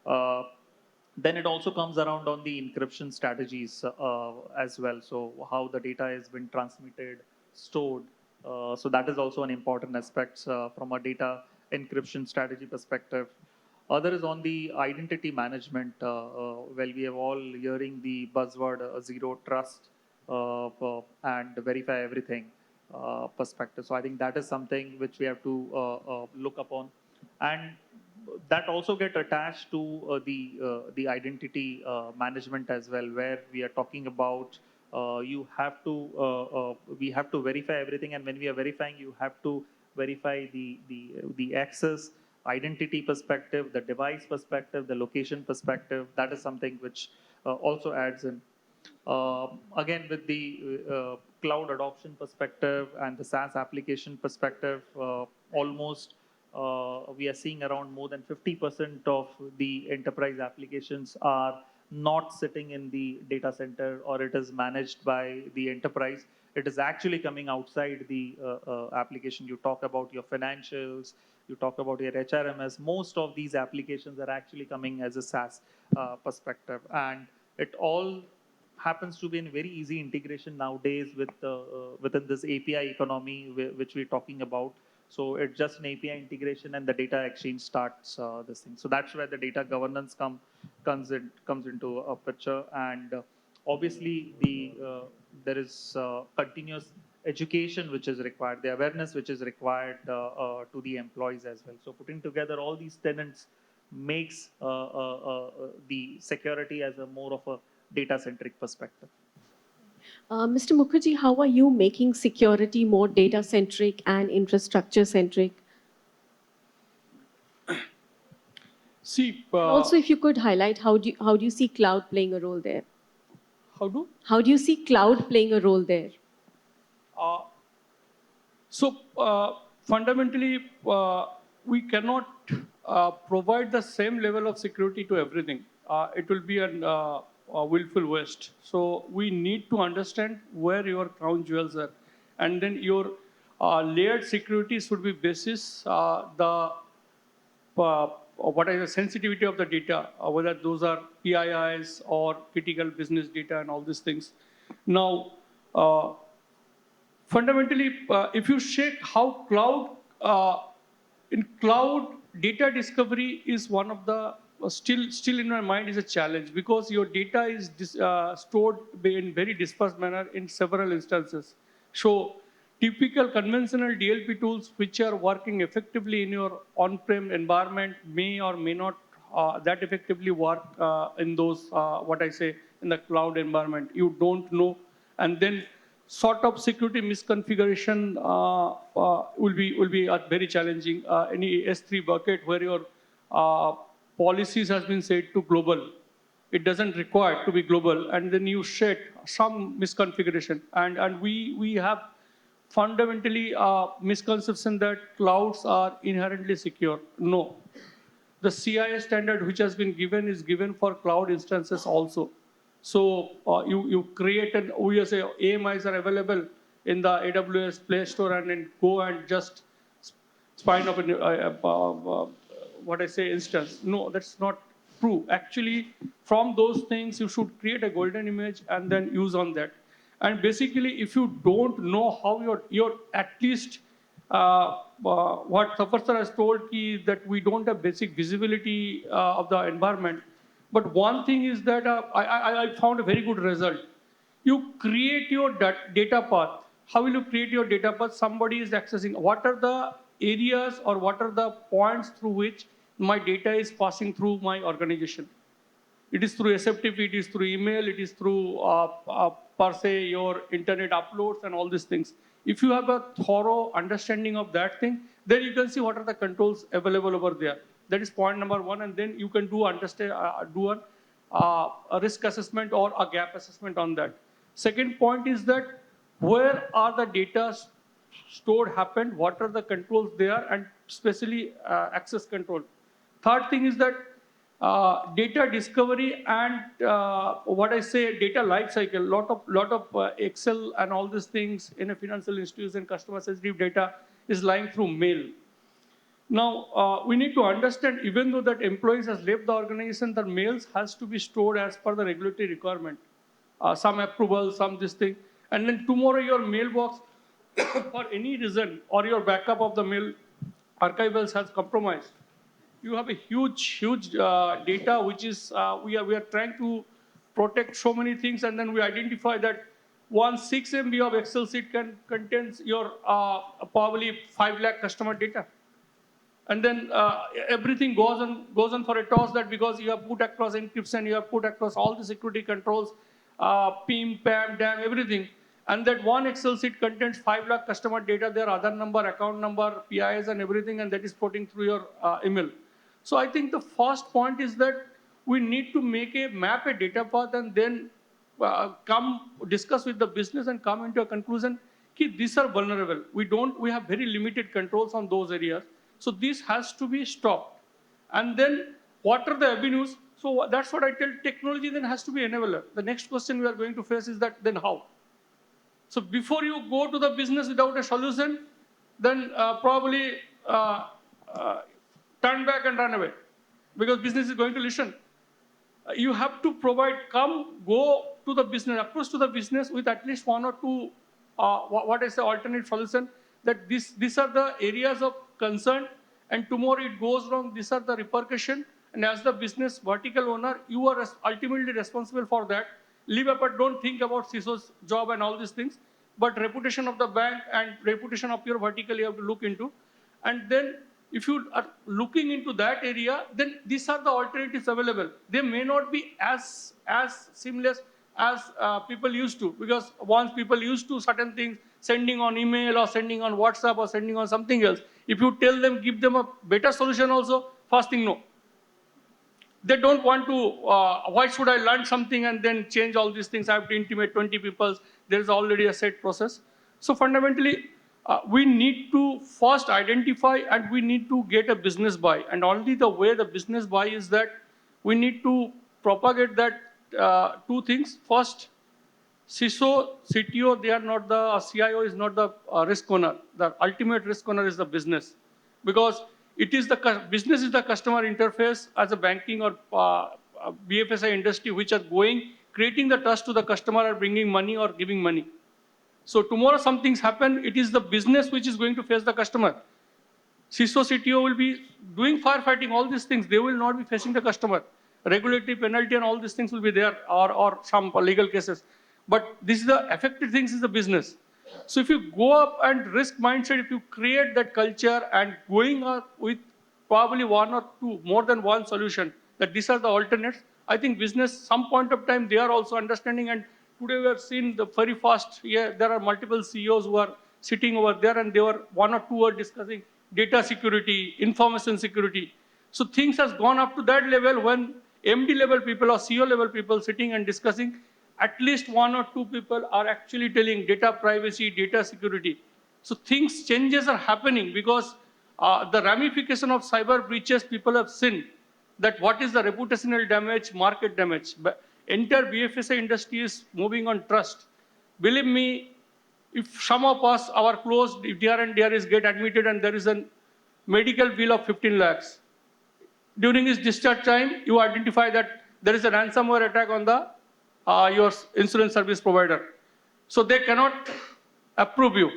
Uh, then it also comes around on the encryption strategies as well. So how the data has been transmitted, stored. So that is also an important aspect from a data encryption strategy perspective. Other is on the identity management. Well, we have all hearing the buzzword zero trust and verify everything perspective. So I think that is something which we have to look upon, and that also get attached to the identity management as well, where we are talking about we have to verify everything, and when we are verifying, you have to verify the access, identity perspective, the device perspective, the location perspective. That is something which also adds in. Again, with the cloud adoption perspective and the SaaS application perspective, almost we are seeing around more than 50% of the enterprise applications are not sitting in the data center, or it is managed by the enterprise. It is actually coming outside the application. You talk about your financials, you talk about your HRMS. Most of these applications are actually coming as a SaaS perspective, and it all happens to be in very easy integration nowadays with within this API economy which we're talking about. So it's just an API integration, and the data exchange starts this thing. So that's where the data governance comes into a picture, and obviously there is continuous education which is required, the awareness which is required to the employees as well. So putting together all these tenants makes the security as a more of a data-centric perspective. Mr. Mukherjee, how are you making security more data-centric and infrastructure-centric? See, Also, if you could highlight how do you see cloud playing a role there? How do you see cloud playing a role there? Fundamentally, we cannot provide the same level of security to everything. It will be a willful waste. So we need to understand where your crown jewels are, and then your layered security should be basis what is the sensitivity of the data, whether those are PIIs or critical business data and all these things. Now, fundamentally, if you check how in cloud, data discovery is one of the, still in my mind is a challenge, because your data is stored in very dispersed manner in several instances. So typical conventional DLP tools which are working effectively in your on-prem environment may or may not that effectively work in those, in the cloud environment. You don't know. And then sort of security misconfiguration will be very challenging. Any S3 bucket where your policies has been set to global, it doesn't require to be global, and then you set some misconfiguration, and we have fundamentally misconception that clouds are inherently secure. No, the CIS standard which has been given is given for cloud instances also. So you create an, we say AMIs are available in the AWS Play Store, and then go and just spin up instance. No, that's not true. Actually, from those things, you should create a golden image and then use on that. And basically, if you don't know how your at least what Safar sir has told that we don't have basic visibility of the environment. But one thing is that I found a very good result. You create your data path. How will you create your data path? Somebody is accessing. What are the areas or what are the points through which my data is passing through my organization? It is through SFTP, it is through email, it is through per se your internet uploads and all these things. If you have a thorough understanding of that thing, then you can see what are the controls available over there. That is point number one, and then you can do a risk assessment or a gap assessment on that. Second point is that where are the data stored happened, what are the controls there, and especially access control. Third thing is that data discovery and what I say data life cycle. Lot of Excel and all these things in a financial institution, customer sensitive data is lying through mail. Now we need to understand, even though that employees has left the organization, the mails has to be stored as per the regulatory requirement. Some approval, some this thing, and then tomorrow your mailbox for any reason or your backup of the mail archivals has compromised. You have a huge data which is we are trying to protect so many things, and then we identify that one 6 MB of Excel sheet contains your probably 5 lakh customer data, and then everything goes on for a toss, that because you have put across encryption, you have put across all the security controls, PIM, PAM, DAM, everything, and that one Excel sheet contains 5 lakh customer data, their Aadhaar number, account number, PIs, and everything, and that is floating through your email. So I think the first point is that we need to map a data path, and then come discuss with the business and come into a conclusion that these are vulnerable. We have very limited controls on those areas. So this has to be stopped. And then what are the avenues? So that's what I tell, technology then has to be enabler. The next question we are going to face is that then how? So before you go to the business without a solution, then probably turn back and run away, because business is going to listen. You have to go to the business, approach to the business with at least one or two, what I say, alternate solution, that these are the areas of concern, and tomorrow it goes wrong, these are the repercussions, and as the business vertical owner, you are ultimately responsible for that. Leave apart, don't think about CISO's job and all these things, but reputation of the bank and reputation of your vertical you have to look into. And then if you are looking into that area, then these are the alternatives available. They may not be as seamless as people used to, because once people used to certain things, sending on email or sending on WhatsApp or sending on something else. If you tell them, give them a better solution also, first thing, no. They don't want to, why should I learn something and then change all these things? I have to intimate 20 people. There is already a set process. So fundamentally, we need to first identify, and we need to get a business buy. And only the way the business buy is that we need to propagate that two things. First, CISO, CTO, they are not the, CIO is not the risk owner. The ultimate risk owner is the business. Because it is the business is the customer interface as a banking or BFSI industry, which are creating the trust to the customer or bringing money or giving money. So tomorrow some things happen, it is the business which is going to face the customer. CISO, CTO will be doing firefighting, all these things. They will not be facing the customer. Regulatory penalty and all these things will be there, or some legal cases. But this is the affected things is the business. So if you go up and risk mindset, if you create that culture and going up with probably one or two, more than one solution, that these are the alternates, I think business, some point of time, they are also understanding. And today we have seen the very fast, there are multiple CEOs who are sitting over there, and they were one or two are discussing data security, information security. So things has gone up to that level when MD level people or CEO level people sitting and discussing, at least one or two people are actually telling data privacy, data security. So changes are happening, because the ramification of cyber breaches, people have seen that what is the reputational damage, market damage. But entire BFSI industry is moving on trust. Believe me, if some of us, our close DR and DRs get admitted and there is a medical bill of 15 lakhs, during his discharge time, you identify that there is a ransomware attack on the your insurance service provider. So they cannot approve you.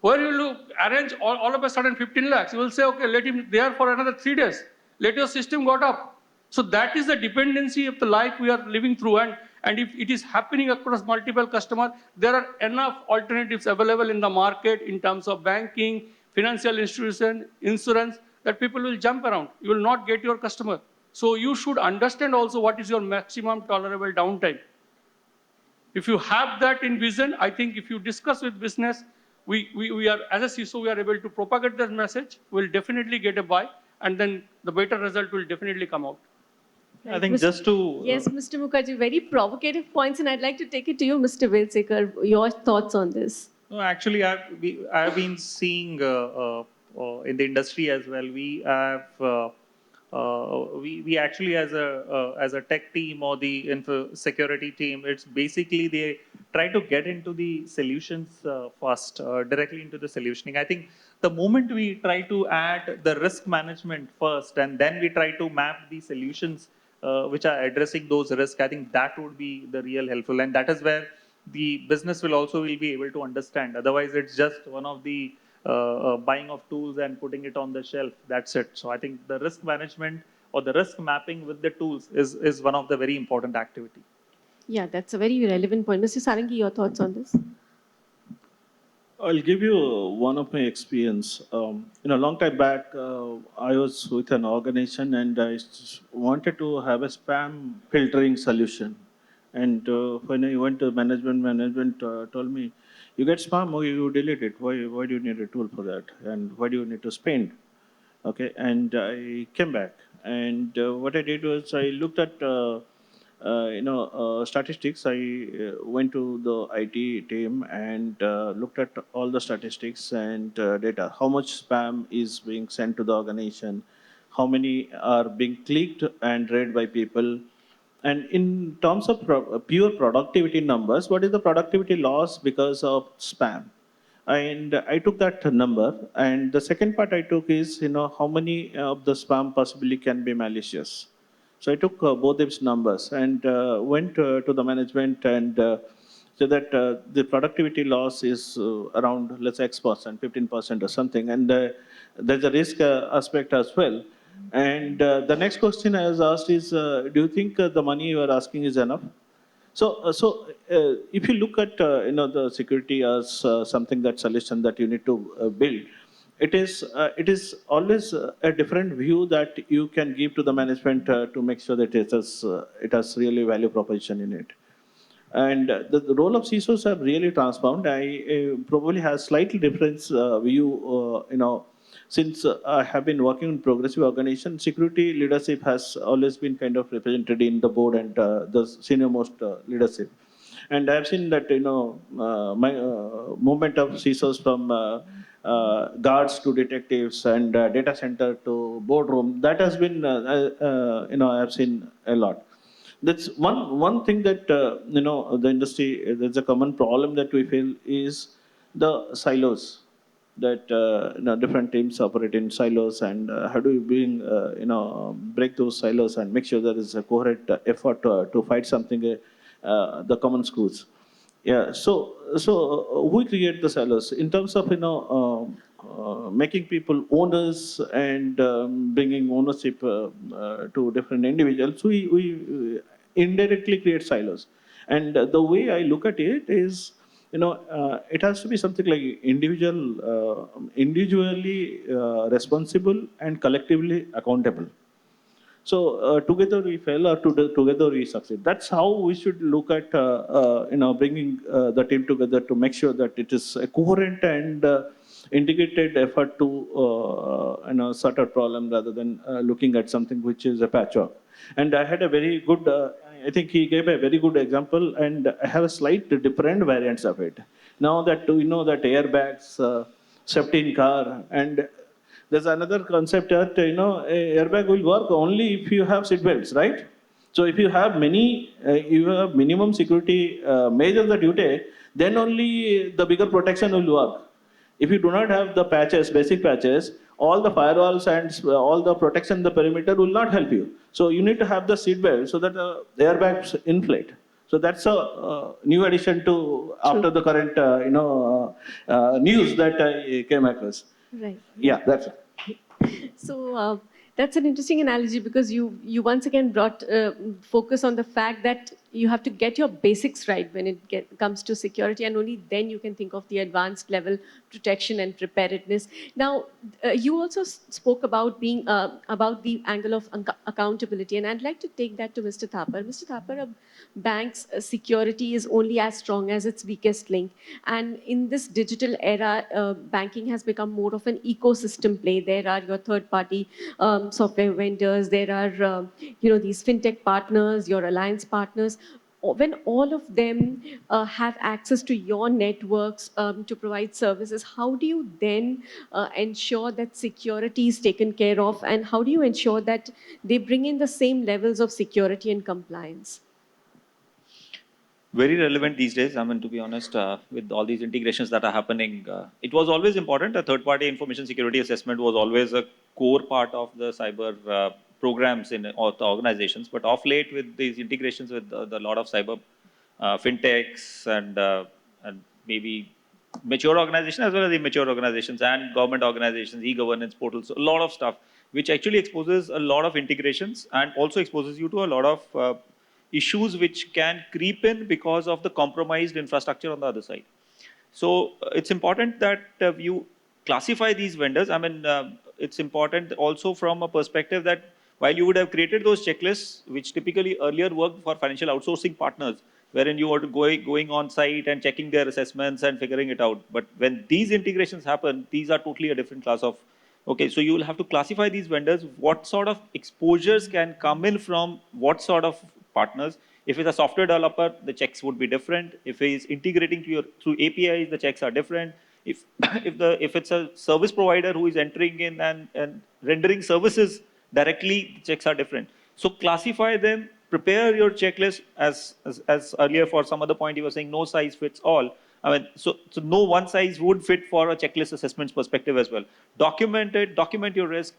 Where you will arrange all of a sudden 15 lakhs, you will say, okay, let him there for another 3 days. Let your system got up. So that is the dependency of the life we are living through. And if it is happening across multiple customers, there are enough alternatives available in the market in terms of banking, financial institution, insurance, that people will jump around. You will not get your customer. So you should understand also what is your maximum tolerable downtime. If you have that in vision, I think if you discuss with business, we are, as a CISO, we are able to propagate that message, we'll definitely get a buy, and then the better result will definitely come out. I think just to Yes, Mr. Mukherjee, very provocative points, and I'd like to take it to you, Mr. Vilsekar. Your thoughts on this? no, actually, I've been seeing in the industry as well. We have we actually as a tech team or the info security team, it's basically they try to get into the solutions first, directly into the solutioning. I think the moment we try to add the risk management first, and then we try to map the solutions which are addressing those risks, I think that would be the real helpful, and that is where the business will be able to understand. Otherwise, it's just one of the buying of tools and putting it on the shelf. That's it. So I think the risk management or the risk mapping with the tools is one of the very important activity. Yeah, that's a very relevant point. Mr. Sarangi, your thoughts on this? I'll give you one of my experience. A long time back, I was with an organization and I wanted to have a spam filtering solution. And when I went to management told me, you get spam or you delete it. Why do you need a tool for that? And why do you need to spend? Okay, and I came back. And what I did was I looked at statistics. I went to the IT team and looked at all the statistics and data. How much spam is being sent to the organization? How many are being clicked and read by people? And in terms of pure productivity numbers, what is the productivity loss because of spam? And I took that number. And the second part I took is, how many of the spam possibly can be malicious. So I took both these numbers and went to the management and said that the productivity loss is around, let's say, X%, 15% or something. And there's a risk aspect as well. And the next question I was asked is, do you think the money you are asking is enough? So, if you look at the security as something that solution that you need to build, it is always a different view that you can give to the management to make sure that it has really value proposition in it. And the role of CISOs have really transformed. I probably have slightly different view, since I have been working in progressive organization, security leadership has always been kind of represented in the board and the senior most leadership. And I've seen that, my movement of CISOs from guards to detectives and data center to boardroom, that has been, I've seen a lot. That's one thing that, the industry, there's a common problem that we feel is the silos, that different teams operate in silos, and how do you break those silos and make sure there is a coherent effort to fight something, the common schools. Yeah, so we create the silos in terms of making people owners and bringing ownership to different individuals. We indirectly create silos, and the way I look at it is, it has to be something like individually responsible and collectively accountable. So together we fail, or together we succeed. That's how we should look at bringing the team together to make sure that it is a coherent and integrated effort to sort a problem rather than looking at something which is a patchwork. And I had a very good. I think he gave a very good example, and I have a slight different variants of it. Now that we know that airbags, safety in car, and there's another concept that, airbag will work only if you have seat belts, right? So if you have you have minimum security measures that you take, then only the bigger protection will work. If you do not have the patches, basic patches, all the firewalls and all the protection in the perimeter will not help you. So you need to have the seat belt so that the airbags inflate. So that's a new addition to after the current news that I came across. Right. Yeah, that's it. So That's an interesting analogy because you once again brought focus on the fact that you have to get your basics right when it comes to security, and only then you can think of the advanced level protection and preparedness. Now, you also spoke about being about the angle of accountability, and I'd like to take that to Mr. Thapar. Mr. Thapar, a bank's security is only as strong as its weakest link, and in this digital era, banking has become more of an ecosystem play. There are your third-party software vendors, there are these fintech partners, your alliance partners. When all of them have access to your networks to provide services, how do you then ensure that security is taken care of, and how do you ensure that they bring in the same levels of security and compliance? Very relevant these days. I mean, to be honest, with all these integrations that are happening, it was always important. A third-party information security assessment was always a core part of the cyber programs in all the organizations. But of late, with these integrations with the lot of cyber fintechs and maybe mature organizations as well as immature organizations and government organizations, e-governance portals, a lot of stuff, which actually exposes a lot of integrations and also exposes you to a lot of issues which can creep in because of the compromised infrastructure on the other side. So it's important that you classify these vendors. I mean, it's important also from a perspective that while you would have created those checklists, which typically earlier worked for financial outsourcing partners, wherein you were going on site and checking their assessments and figuring it out. But when these integrations happen, these are totally a different class of. Okay, so you will have to classify these vendors. What sort of exposures can come in from what sort of partners? If it's a software developer, the checks would be different. If he's integrating to through APIs, the checks are different. If if it's a service provider who is entering in and rendering services directly, the checks are different. So classify them, prepare your checklist as earlier for some other point you were saying no size fits all. I mean, so no one size would fit for a checklist assessments perspective as well. Document it, document your risk,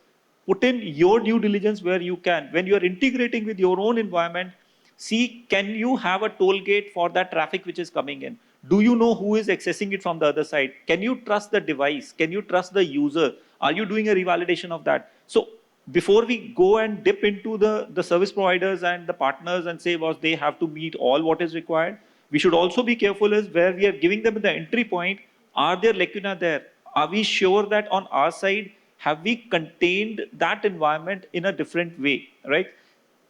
put in your due diligence where you can. When you are integrating with your own environment, see, can you have a toll gate for that traffic which is coming in? Do you know who is accessing it from the other side? Can you trust the device? Can you trust the user? Are you doing a revalidation of that? So before we go and dip into the service providers and the partners and say, well, they have to meet all what is required, we should also be careful as where we are giving them the entry point. Are there lacuna there? Are we sure that on our side, have we contained that environment in a different way, right?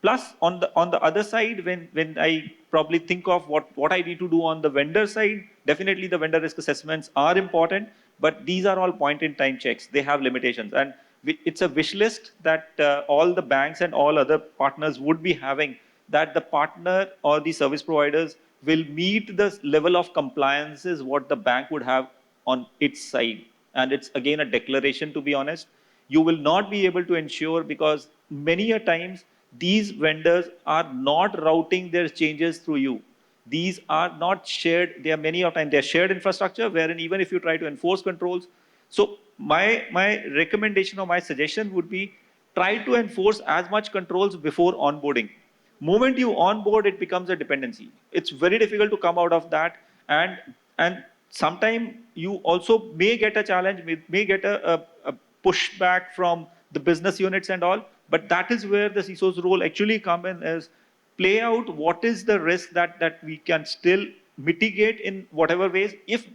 Plus, on the other side, when I probably think of what I need to do on the vendor side, definitely the vendor risk assessments are important, but these are all point-in-time checks. They have limitations, and it's a wish list that all the banks and all other partners would be having, that the partner or the service providers will meet the level of compliances what the bank would have on its side. And it's again a declaration, to be honest. You will not be able to ensure because many a times these vendors are not routing their changes through you. These are not shared. They are many of times they're shared infrastructure wherein even if you try to enforce controls. So my recommendation or my suggestion would be try to enforce as much controls before onboarding. Moment you onboard, it becomes a dependency. It's very difficult to come out of that, and sometime you also may get a challenge, may get a pushback from the business units and all. But that is where the CISO's role actually come in, is play out what is the risk that we can still mitigate in whatever ways. If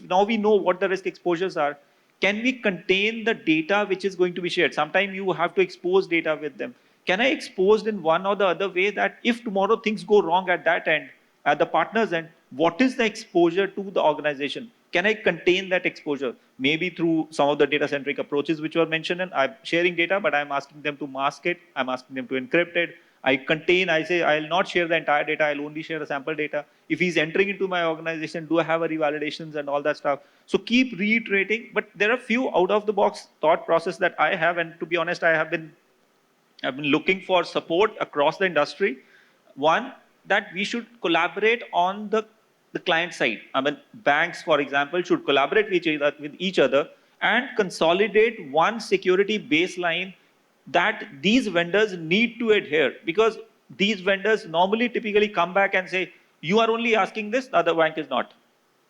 now we know what the risk exposures are, can we contain the data which is going to be shared? Sometimes you have to expose data with them. Can I expose in one or the other way that if tomorrow things go wrong at that end, at the partner's end, what is the exposure to the organization? Can I contain that exposure? Maybe through some of the data-centric approaches which were mentioned, and I'm sharing data, but I'm asking them to mask it. I'm asking them to encrypt it. I say, I'll not share the entire data. I'll only share the sample data. If he's entering into my organization, do I have a revalidations and all that stuff? So keep reiterating, but there are few out of the box thought process that I have. And to be honest, I've been looking for support across the industry. One, that we should collaborate on the client side. I mean, banks, for example, should collaborate with each other and consolidate one security baseline that these vendors need to adhere, because these vendors normally typically come back and say, you are only asking this, the other bank is not.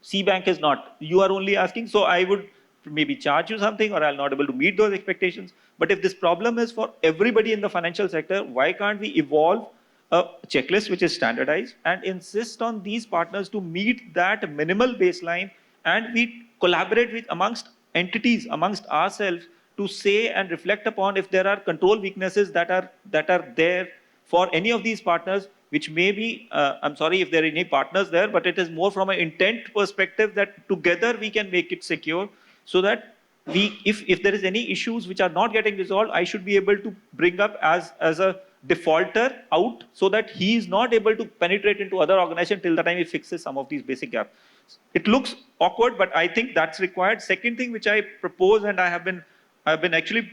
C bank is not. You are only asking. So I would maybe charge you something, or I'll not able to meet those expectations. But if this problem is for everybody in the financial sector, why can't we evolve a checklist which is standardized and insist on these partners to meet that minimal baseline, and we collaborate with amongst entities, amongst ourselves, to say and reflect upon if there are control weaknesses that are there for any of these partners, which may be, I'm sorry if there are any partners there, but it is more from an intent perspective that together we can make it secure, so that if there is any issues which are not getting resolved, I should be able to bring up as a defaulter out, so that he is not able to penetrate into other organizations till the time he fixes some of these basic gaps. It looks awkward, but I think that's required. Second thing which I propose, and I've been actually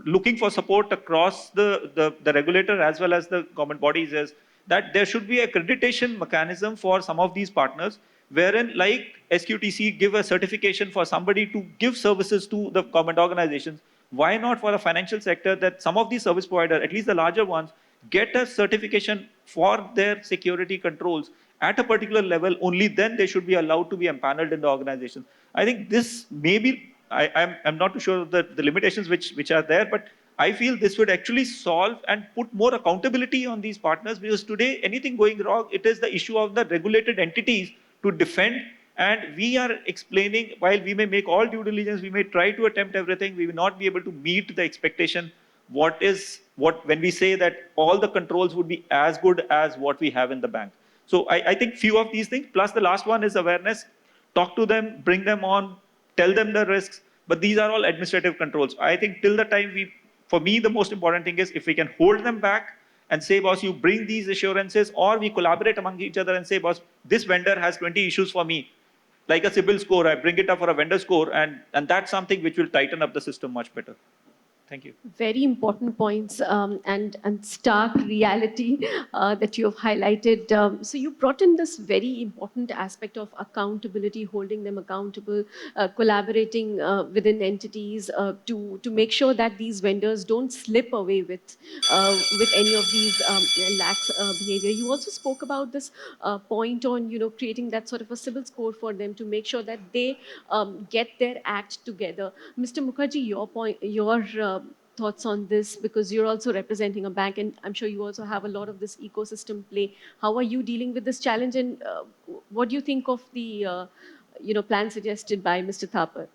looking for support across the regulator as well as the government bodies, is that there should be accreditation mechanism for some of these partners, wherein like SQTC give a certification for somebody to give services to the government organizations. Why not for the financial sector, that some of these service providers, at least the larger ones, get a certification for their security controls at a particular level, only then they should be allowed to be empaneled in the organization. I think this may be, I'm not too sure of the limitations which are there, but I feel this would actually solve and put more accountability on these partners, because today anything going wrong, it is the issue of the regulated entities to defend. And we are explaining, while we may make all due diligence, we may try to attempt everything, we will not be able to meet the expectation. When we say that all the controls would be as good as what we have in the bank. So I think few of these things, plus the last one is awareness. Talk to them, bring them on, tell them the risks, but these are all administrative controls. I think till the time for me, the most important thing is if we can hold them back and say, boss, you bring these assurances, or we collaborate among each other and say, boss, this vendor has 20 issues for me. Like a CIBIL score, I bring it up for a vendor score, and that's something which will tighten up the system much better. Thank you. Very important points and stark reality that you have highlighted. So you brought in this very important aspect of accountability, holding them accountable, collaborating within entities to make sure that these vendors don't slip away with any of these lax behavior. You also spoke about this point on creating that sort of a CIBIL score for them to make sure that they get their act together. Mr. Mukherjee, your thoughts on this, because you're also representing a bank, and I'm sure you also have a lot of this ecosystem play. How are you dealing with this challenge, and what do you think of the plan suggested by Mr. Thapar?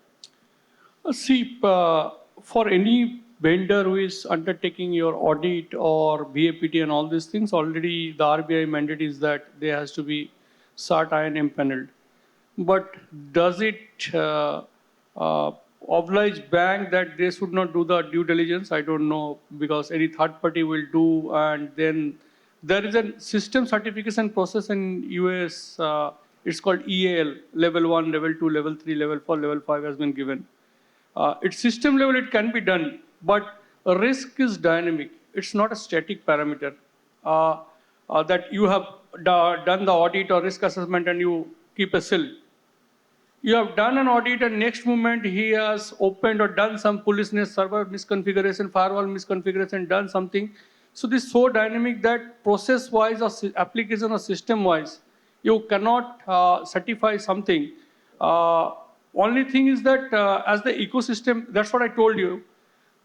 For any vendor who is undertaking your audit or BAPT and all these things, already the RBI mandate is that there has to be SART-I and impaneled. But does it oblige bank that they should not do the due diligence? I don't know, because any third party will do, and then there is a system certification process in US. It's called EAL, level 1, level 2, level 3, level 4, level 5 has been given. It's system level, it can be done, but risk is dynamic. It's not a static parameter that you have done the audit or risk assessment and you keep a seal. You have done an audit, and next moment he has opened or done some foolishness, server misconfiguration, firewall misconfiguration, done something. So this is so dynamic that process-wise or application or system-wise, you cannot certify something. Only thing is that as the ecosystem, that's what I told you,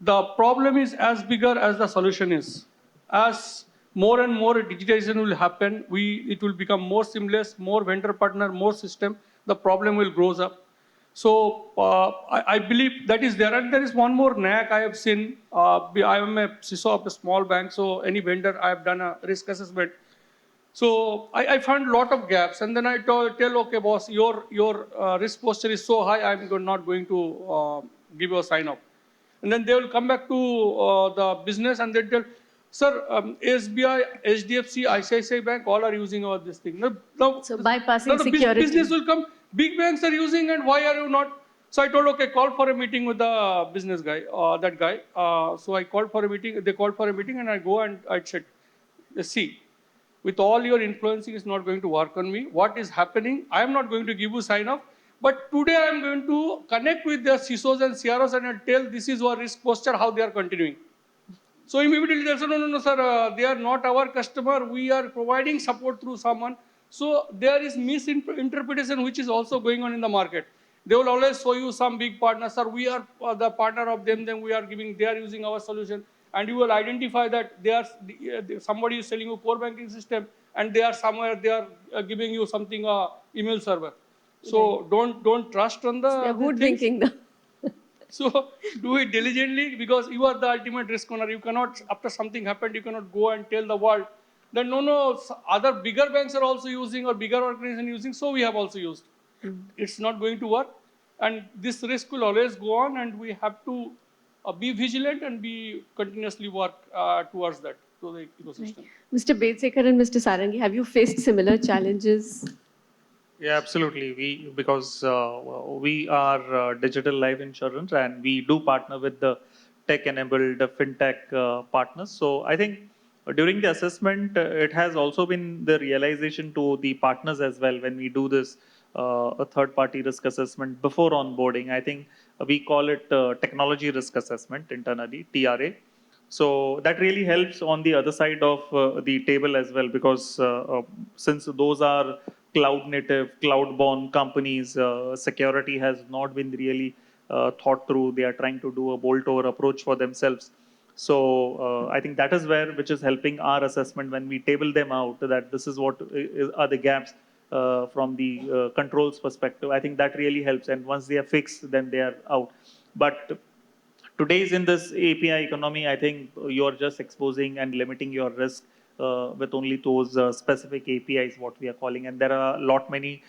the problem is as bigger as the solution is. As more and more digitization will happen, it will become more seamless, more vendor partner, more system, the problem will grow up. So I believe that is there. And there is one more knack I have seen. I am a CISO of a small bank, so any vendor, I have done a risk assessment. So I found a lot of gaps, and then I tell, okay, boss, your risk posture is so high, I'm not going to give you a sign off. And then they will come back to the business and they tell, sir, SBI, HDFC, ICICI Bank, all are using all this thing. So bypassing the security. business will come, big banks are using, and why are you not? So I told, okay, call for a meeting with the business guy, that guy. So I called for a meeting, they called for a meeting, and I go and I said, see, with all your influencing, it's not going to work on me. What is happening? I am not going to give you sign off. But today I am going to connect with their CISOs and CROs and I'll tell this is our risk posture, how they are continuing. So immediately they said, no, sir, they are not our customer. We are providing support through someone. So there is misinterpretation which is also going on in the market. They will always show you some big partner, sir, we are the partner of them, then we are giving, they are using our solution. And you will identify that they are, somebody is selling you core banking system and they are somewhere, they are giving you something, email server. So don't trust on They're the things. hoodwinking them. So do it diligently because you are the ultimate risk owner. You cannot, after something happened, you cannot go and tell the world that no, other bigger banks are also using or bigger organizations using, so we have also used. It's not going to work. And this risk will always go on, and we have to be vigilant and be continuously work towards that, to the ecosystem. Mr. Betsekar and Mr. Sarangi, have you faced similar challenges? Yeah, absolutely. We are digital life insurance, and we do partner with the tech-enabled fintech partners. So I think during the assessment, it has also been the realization to the partners as well when we do this a third-party risk assessment before onboarding. I think we call it technology risk assessment internally, TRA. So that really helps on the other side of the table as well, because since those are cloud native, cloud born companies, security has not been really thought through. They are trying to do a bolt over approach for themselves. So I think that is where, which is helping our assessment when we table them out, that this is what are the gaps from the controls perspective. I think that really helps. And once they are fixed, then they are out. But today's in this API economy, I think you're just exposing and limiting your risk with only those specific APIs, what we are calling. And there are a lot many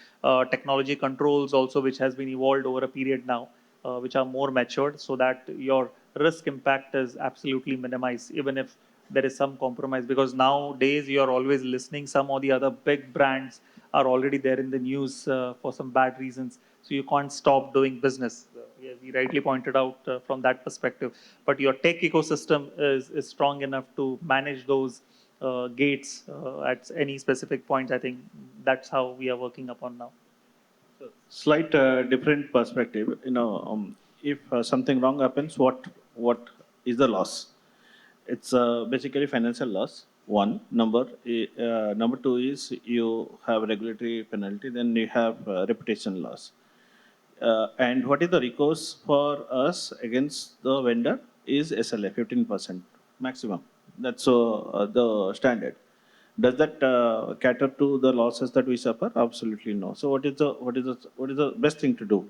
technology controls also, which has been evolved over a period now, which are more matured, so that your risk impact is absolutely minimized, even if there is some compromise. Because nowadays you're always listening, some of the other big brands are already there in the news for some bad reasons. So you can't stop doing business. Yeah, we rightly pointed out from that perspective. But your tech ecosystem is strong enough to manage those gates at any specific points. I think that's how we are working upon now. Slight different perspective. If something wrong happens, what is the loss? It's basically financial loss. One number two is you have regulatory penalty. Then you have reputation loss. And what is the recourse for us against the vendor is SLA 15% maximum. That's the standard. Does that cater to the losses that we suffer? Absolutely no. So what is the best thing to do?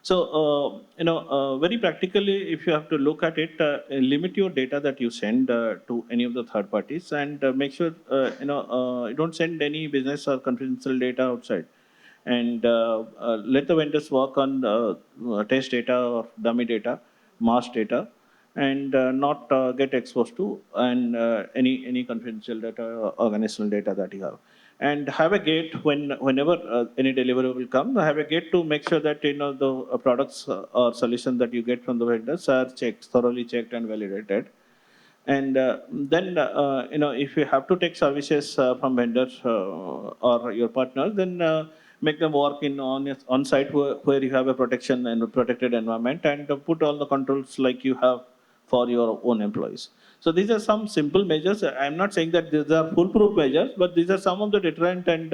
So very practically, if you have to look at it, limit your data that you send to any of the third parties, and make sure you don't send any business or confidential data outside, and let the vendors work on test data or dummy data, mass data, and not get exposed to and any confidential data or organizational data that you have. And have a gate whenever any deliverable will come. Have a gate to make sure that the products or solutions that you get from the vendors are checked, thoroughly checked and validated. And then if you have to take services from vendors or your partners, then make them work on site where you have a protection and a protected environment, and put all the controls like you have for your own employees. So these are some simple measures. I'm not saying that these are foolproof measures, but these are some of the deterrent and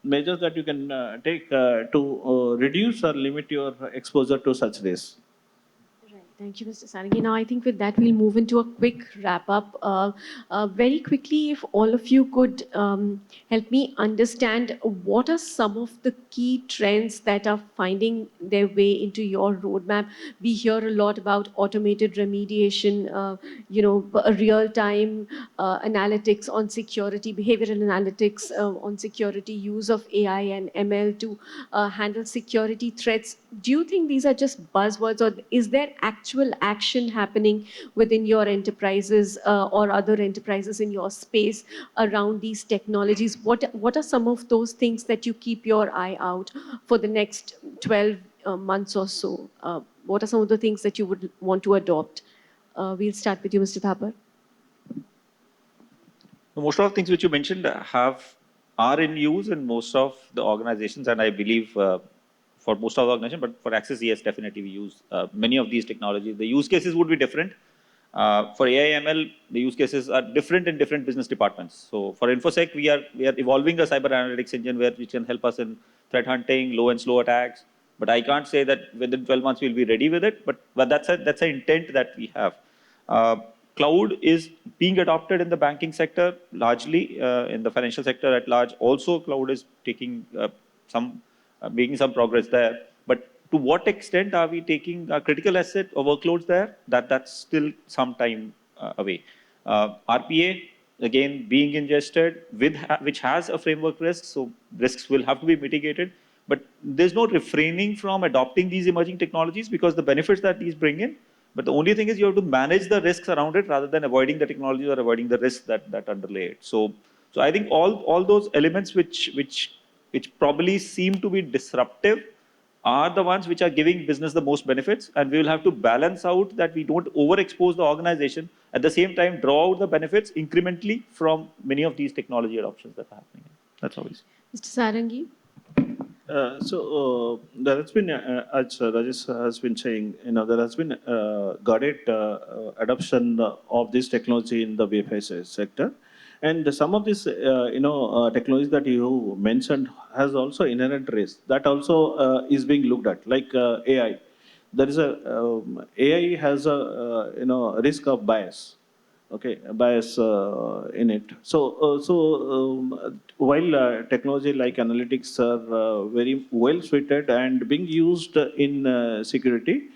measures that you can take to reduce or limit your exposure to such risks. Right. Thank you, Mr. Sarangi. Now, I think with that, we'll move into a quick wrap up. Very quickly, if all of you could help me understand what are some of the key trends that are finding their way into your roadmap. We hear a lot about automated remediation, real-time analytics on security, behavioral analytics on security, use of AI and ML to handle security threats. Do you think these are just buzzwords, or is there actual action happening within your enterprises or other enterprises in your space around these technologies? What are some of those things that you keep your eye out for the next 12 months or so? What are some of the things that you would want to adopt? We'll start with you, Mr. Thapar. Most of the things which you mentioned are in use in most of the organizations, and I believe for most of the organizations, but for Axis, yes, definitely we use many of these technologies. The use cases would be different. For AI ML, the use cases are different in different business departments. So for InfoSec, we are evolving a cyber analytics engine which can help us in threat hunting, low and slow attacks, But I can't say that within 12 months we'll be ready with it, but that's an intent that we have. Cloud is being adopted in the banking sector largely, in the financial sector at large. Also, cloud is taking making some progress there. But to what extent are we taking a critical asset or workloads there? That's still some time away. RPA, again, being ingested which has a framework risk, so risks will have to be mitigated. But there's no refraining from adopting these emerging technologies because the benefits that these bring in. But the only thing is you have to manage the risks around it rather than avoiding the technology or avoiding the risks that underlay it. So I think all those elements which probably seem to be disruptive are the ones which are giving business the most benefits, and we will have to balance out that we don't overexpose the organization, at the same time draw out the benefits incrementally from many of these technology adoptions that are happening. That's how we see. Mr. Sarangi? There has been, as Rajesh has been saying, there has been guarded adoption of this technology in the BFSI sector. And some of these, technologies that you mentioned has also inherent risk. That also is being looked at, like AI. There is AI has a, risk of bias. Okay, bias in it. While technology like analytics are very well suited and being used in security,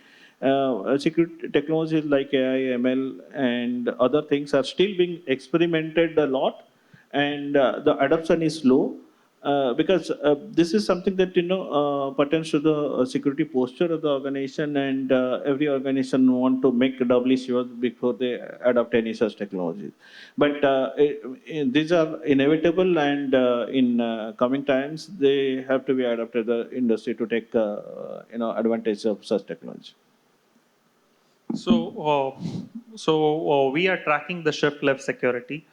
security technologies like AI, ML, and other things are still being experimented a lot, and the adoption is slow. Because this is something that pertains to the security posture of the organization, and every organization want to make doubly sure before they adopt any such technology. But these are inevitable, and in coming times they have to be adopted the industry to take advantage of such technology. So we are tracking the shift left security,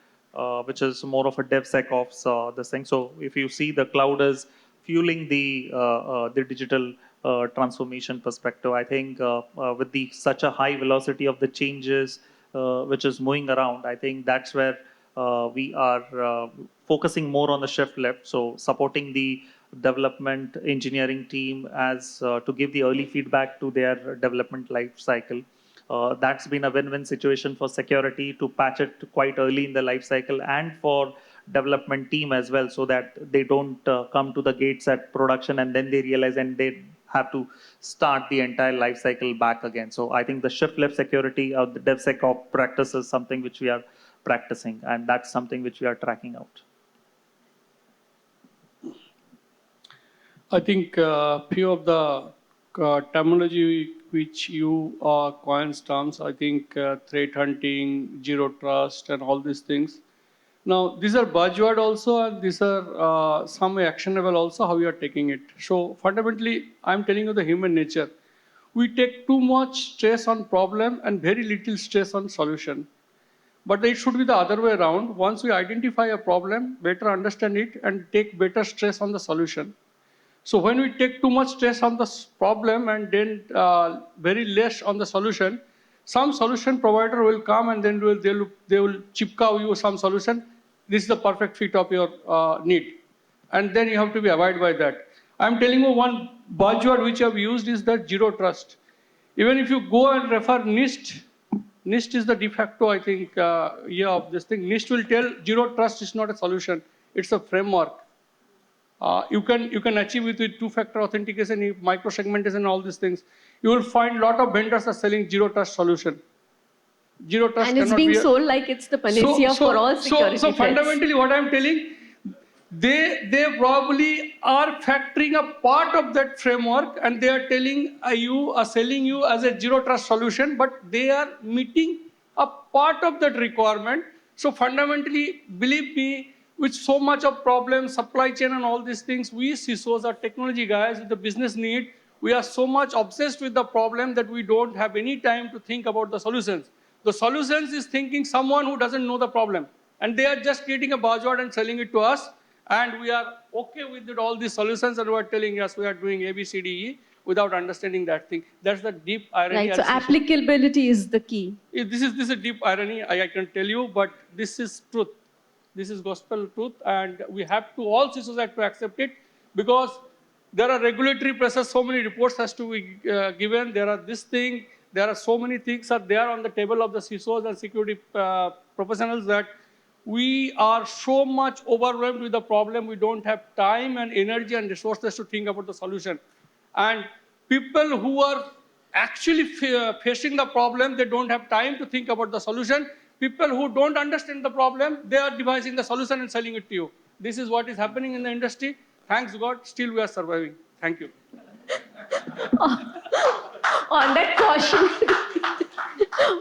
which is more of a DevSecOps this thing. So if you see, the cloud is fueling the digital transformation perspective. I think with such a high velocity of the changes which is moving around, I think that's where we are focusing more on the shift left. So supporting the development engineering team as to give the early feedback to their development life cycle. That's been a win-win situation for security to patch it quite early in the life cycle, and for development team as well, so that they don't come to the gates at production and then they realize and they have to start the entire life cycle back again. So I think the shift left security of the DevSecOps practice is something which we are practicing, and that's something which we are tracking out. I think few of the terminology which you coined terms, I think threat hunting, zero trust, and all these things. Now, these are buzzword also, and these are some actionable also, how you are taking it. So fundamentally, I'm telling you the human nature. We take too much stress on problem and very little stress on solution. But it should be the other way around. Once we identify a problem, better understand it and take better stress on the solution. So when we take too much stress on the problem and then very less on the solution, some solution provider will come and then they will chipka you some solution. This is the perfect fit of your need. And then you have to be abide by that. I'm telling you one buzzword which I've used is that zero trust. Even if you go and refer NIST, NIST is the de facto, I think, of this thing. NIST will tell zero trust is not a solution. It's a framework. You can achieve it with two-factor authentication, micro-segmentation, all these things. You will find a lot of vendors are selling zero trust solution. Zero trust and it's being sold like it's the panacea for all security So threats. fundamentally, what I'm telling, they probably are factoring a part of that framework, and they are telling selling you as a zero trust solution, but they are meeting a part of that requirement. So fundamentally, believe me, with so much of problems, supply chain and all these things, we CISOs are technology guys with the business need. We are so much obsessed with the problem that we don't have any time to think about the solutions. The solutions is thinking someone who doesn't know the problem. And they are just creating a buzzword and selling it to us. And we are okay with it, all these solutions, and we are telling us we are doing A, B, C, D, E without understanding that thing. That's the deep irony. Right, so applicability is the key. This is a deep irony, I can tell you, but this is truth. This is gospel truth, and we have to, all CISOs have to accept it, because There are regulatory pressures, so many reports has to be given. There are this thing, there are so many things are there on the table of the CISOs and security professionals that we are so much overwhelmed with the problem, we don't have time and energy and resources to think about the solution. And people who are actually facing the problem, they don't have time to think about the solution. People who don't understand the problem, they are devising the solution and selling it to you. This is what is happening in the industry. Thanks God, still we are surviving. Thank you. On that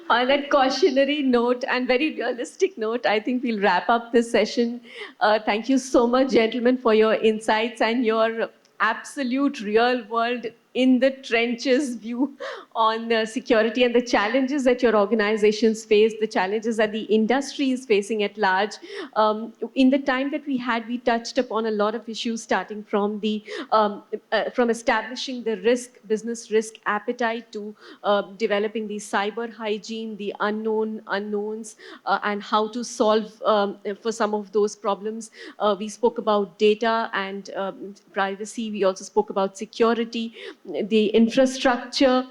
on that cautionary note and very realistic note, I think we'll wrap up this session. Thank you so much, gentlemen, for your insights and your absolute real world in the trenches view on security and the challenges that your organizations face, the challenges that the industry is facing at large. In the time that we had, we touched upon a lot of issues, starting from the from establishing the business risk appetite, to developing the cyber hygiene, the unknowns, and how to solve for some of those problems. We spoke about data and privacy. We also spoke about security, the infrastructure.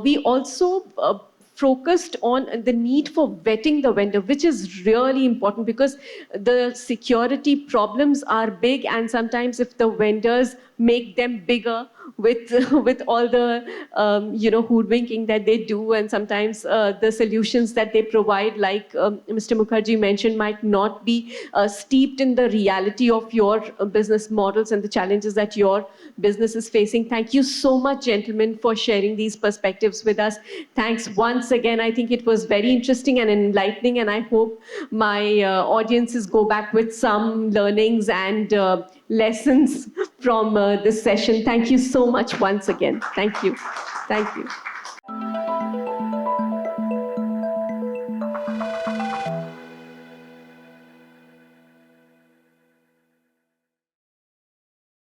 We also focused on the need for vetting the vendor, which is really important, because the security problems are big, and sometimes if the vendors make them bigger with all the hoodwinking that they do, and sometimes the solutions that they provide, like Mr. Mukherjee mentioned, might not be steeped in the reality of your business models and the challenges that your business is facing. Thank you so much, gentlemen, for sharing these perspectives with us. Thanks once again. I think it was very interesting and enlightening, and I hope my audiences go back with some learnings and lessons from this session. Thank you so much once again. Thank you. Thank you.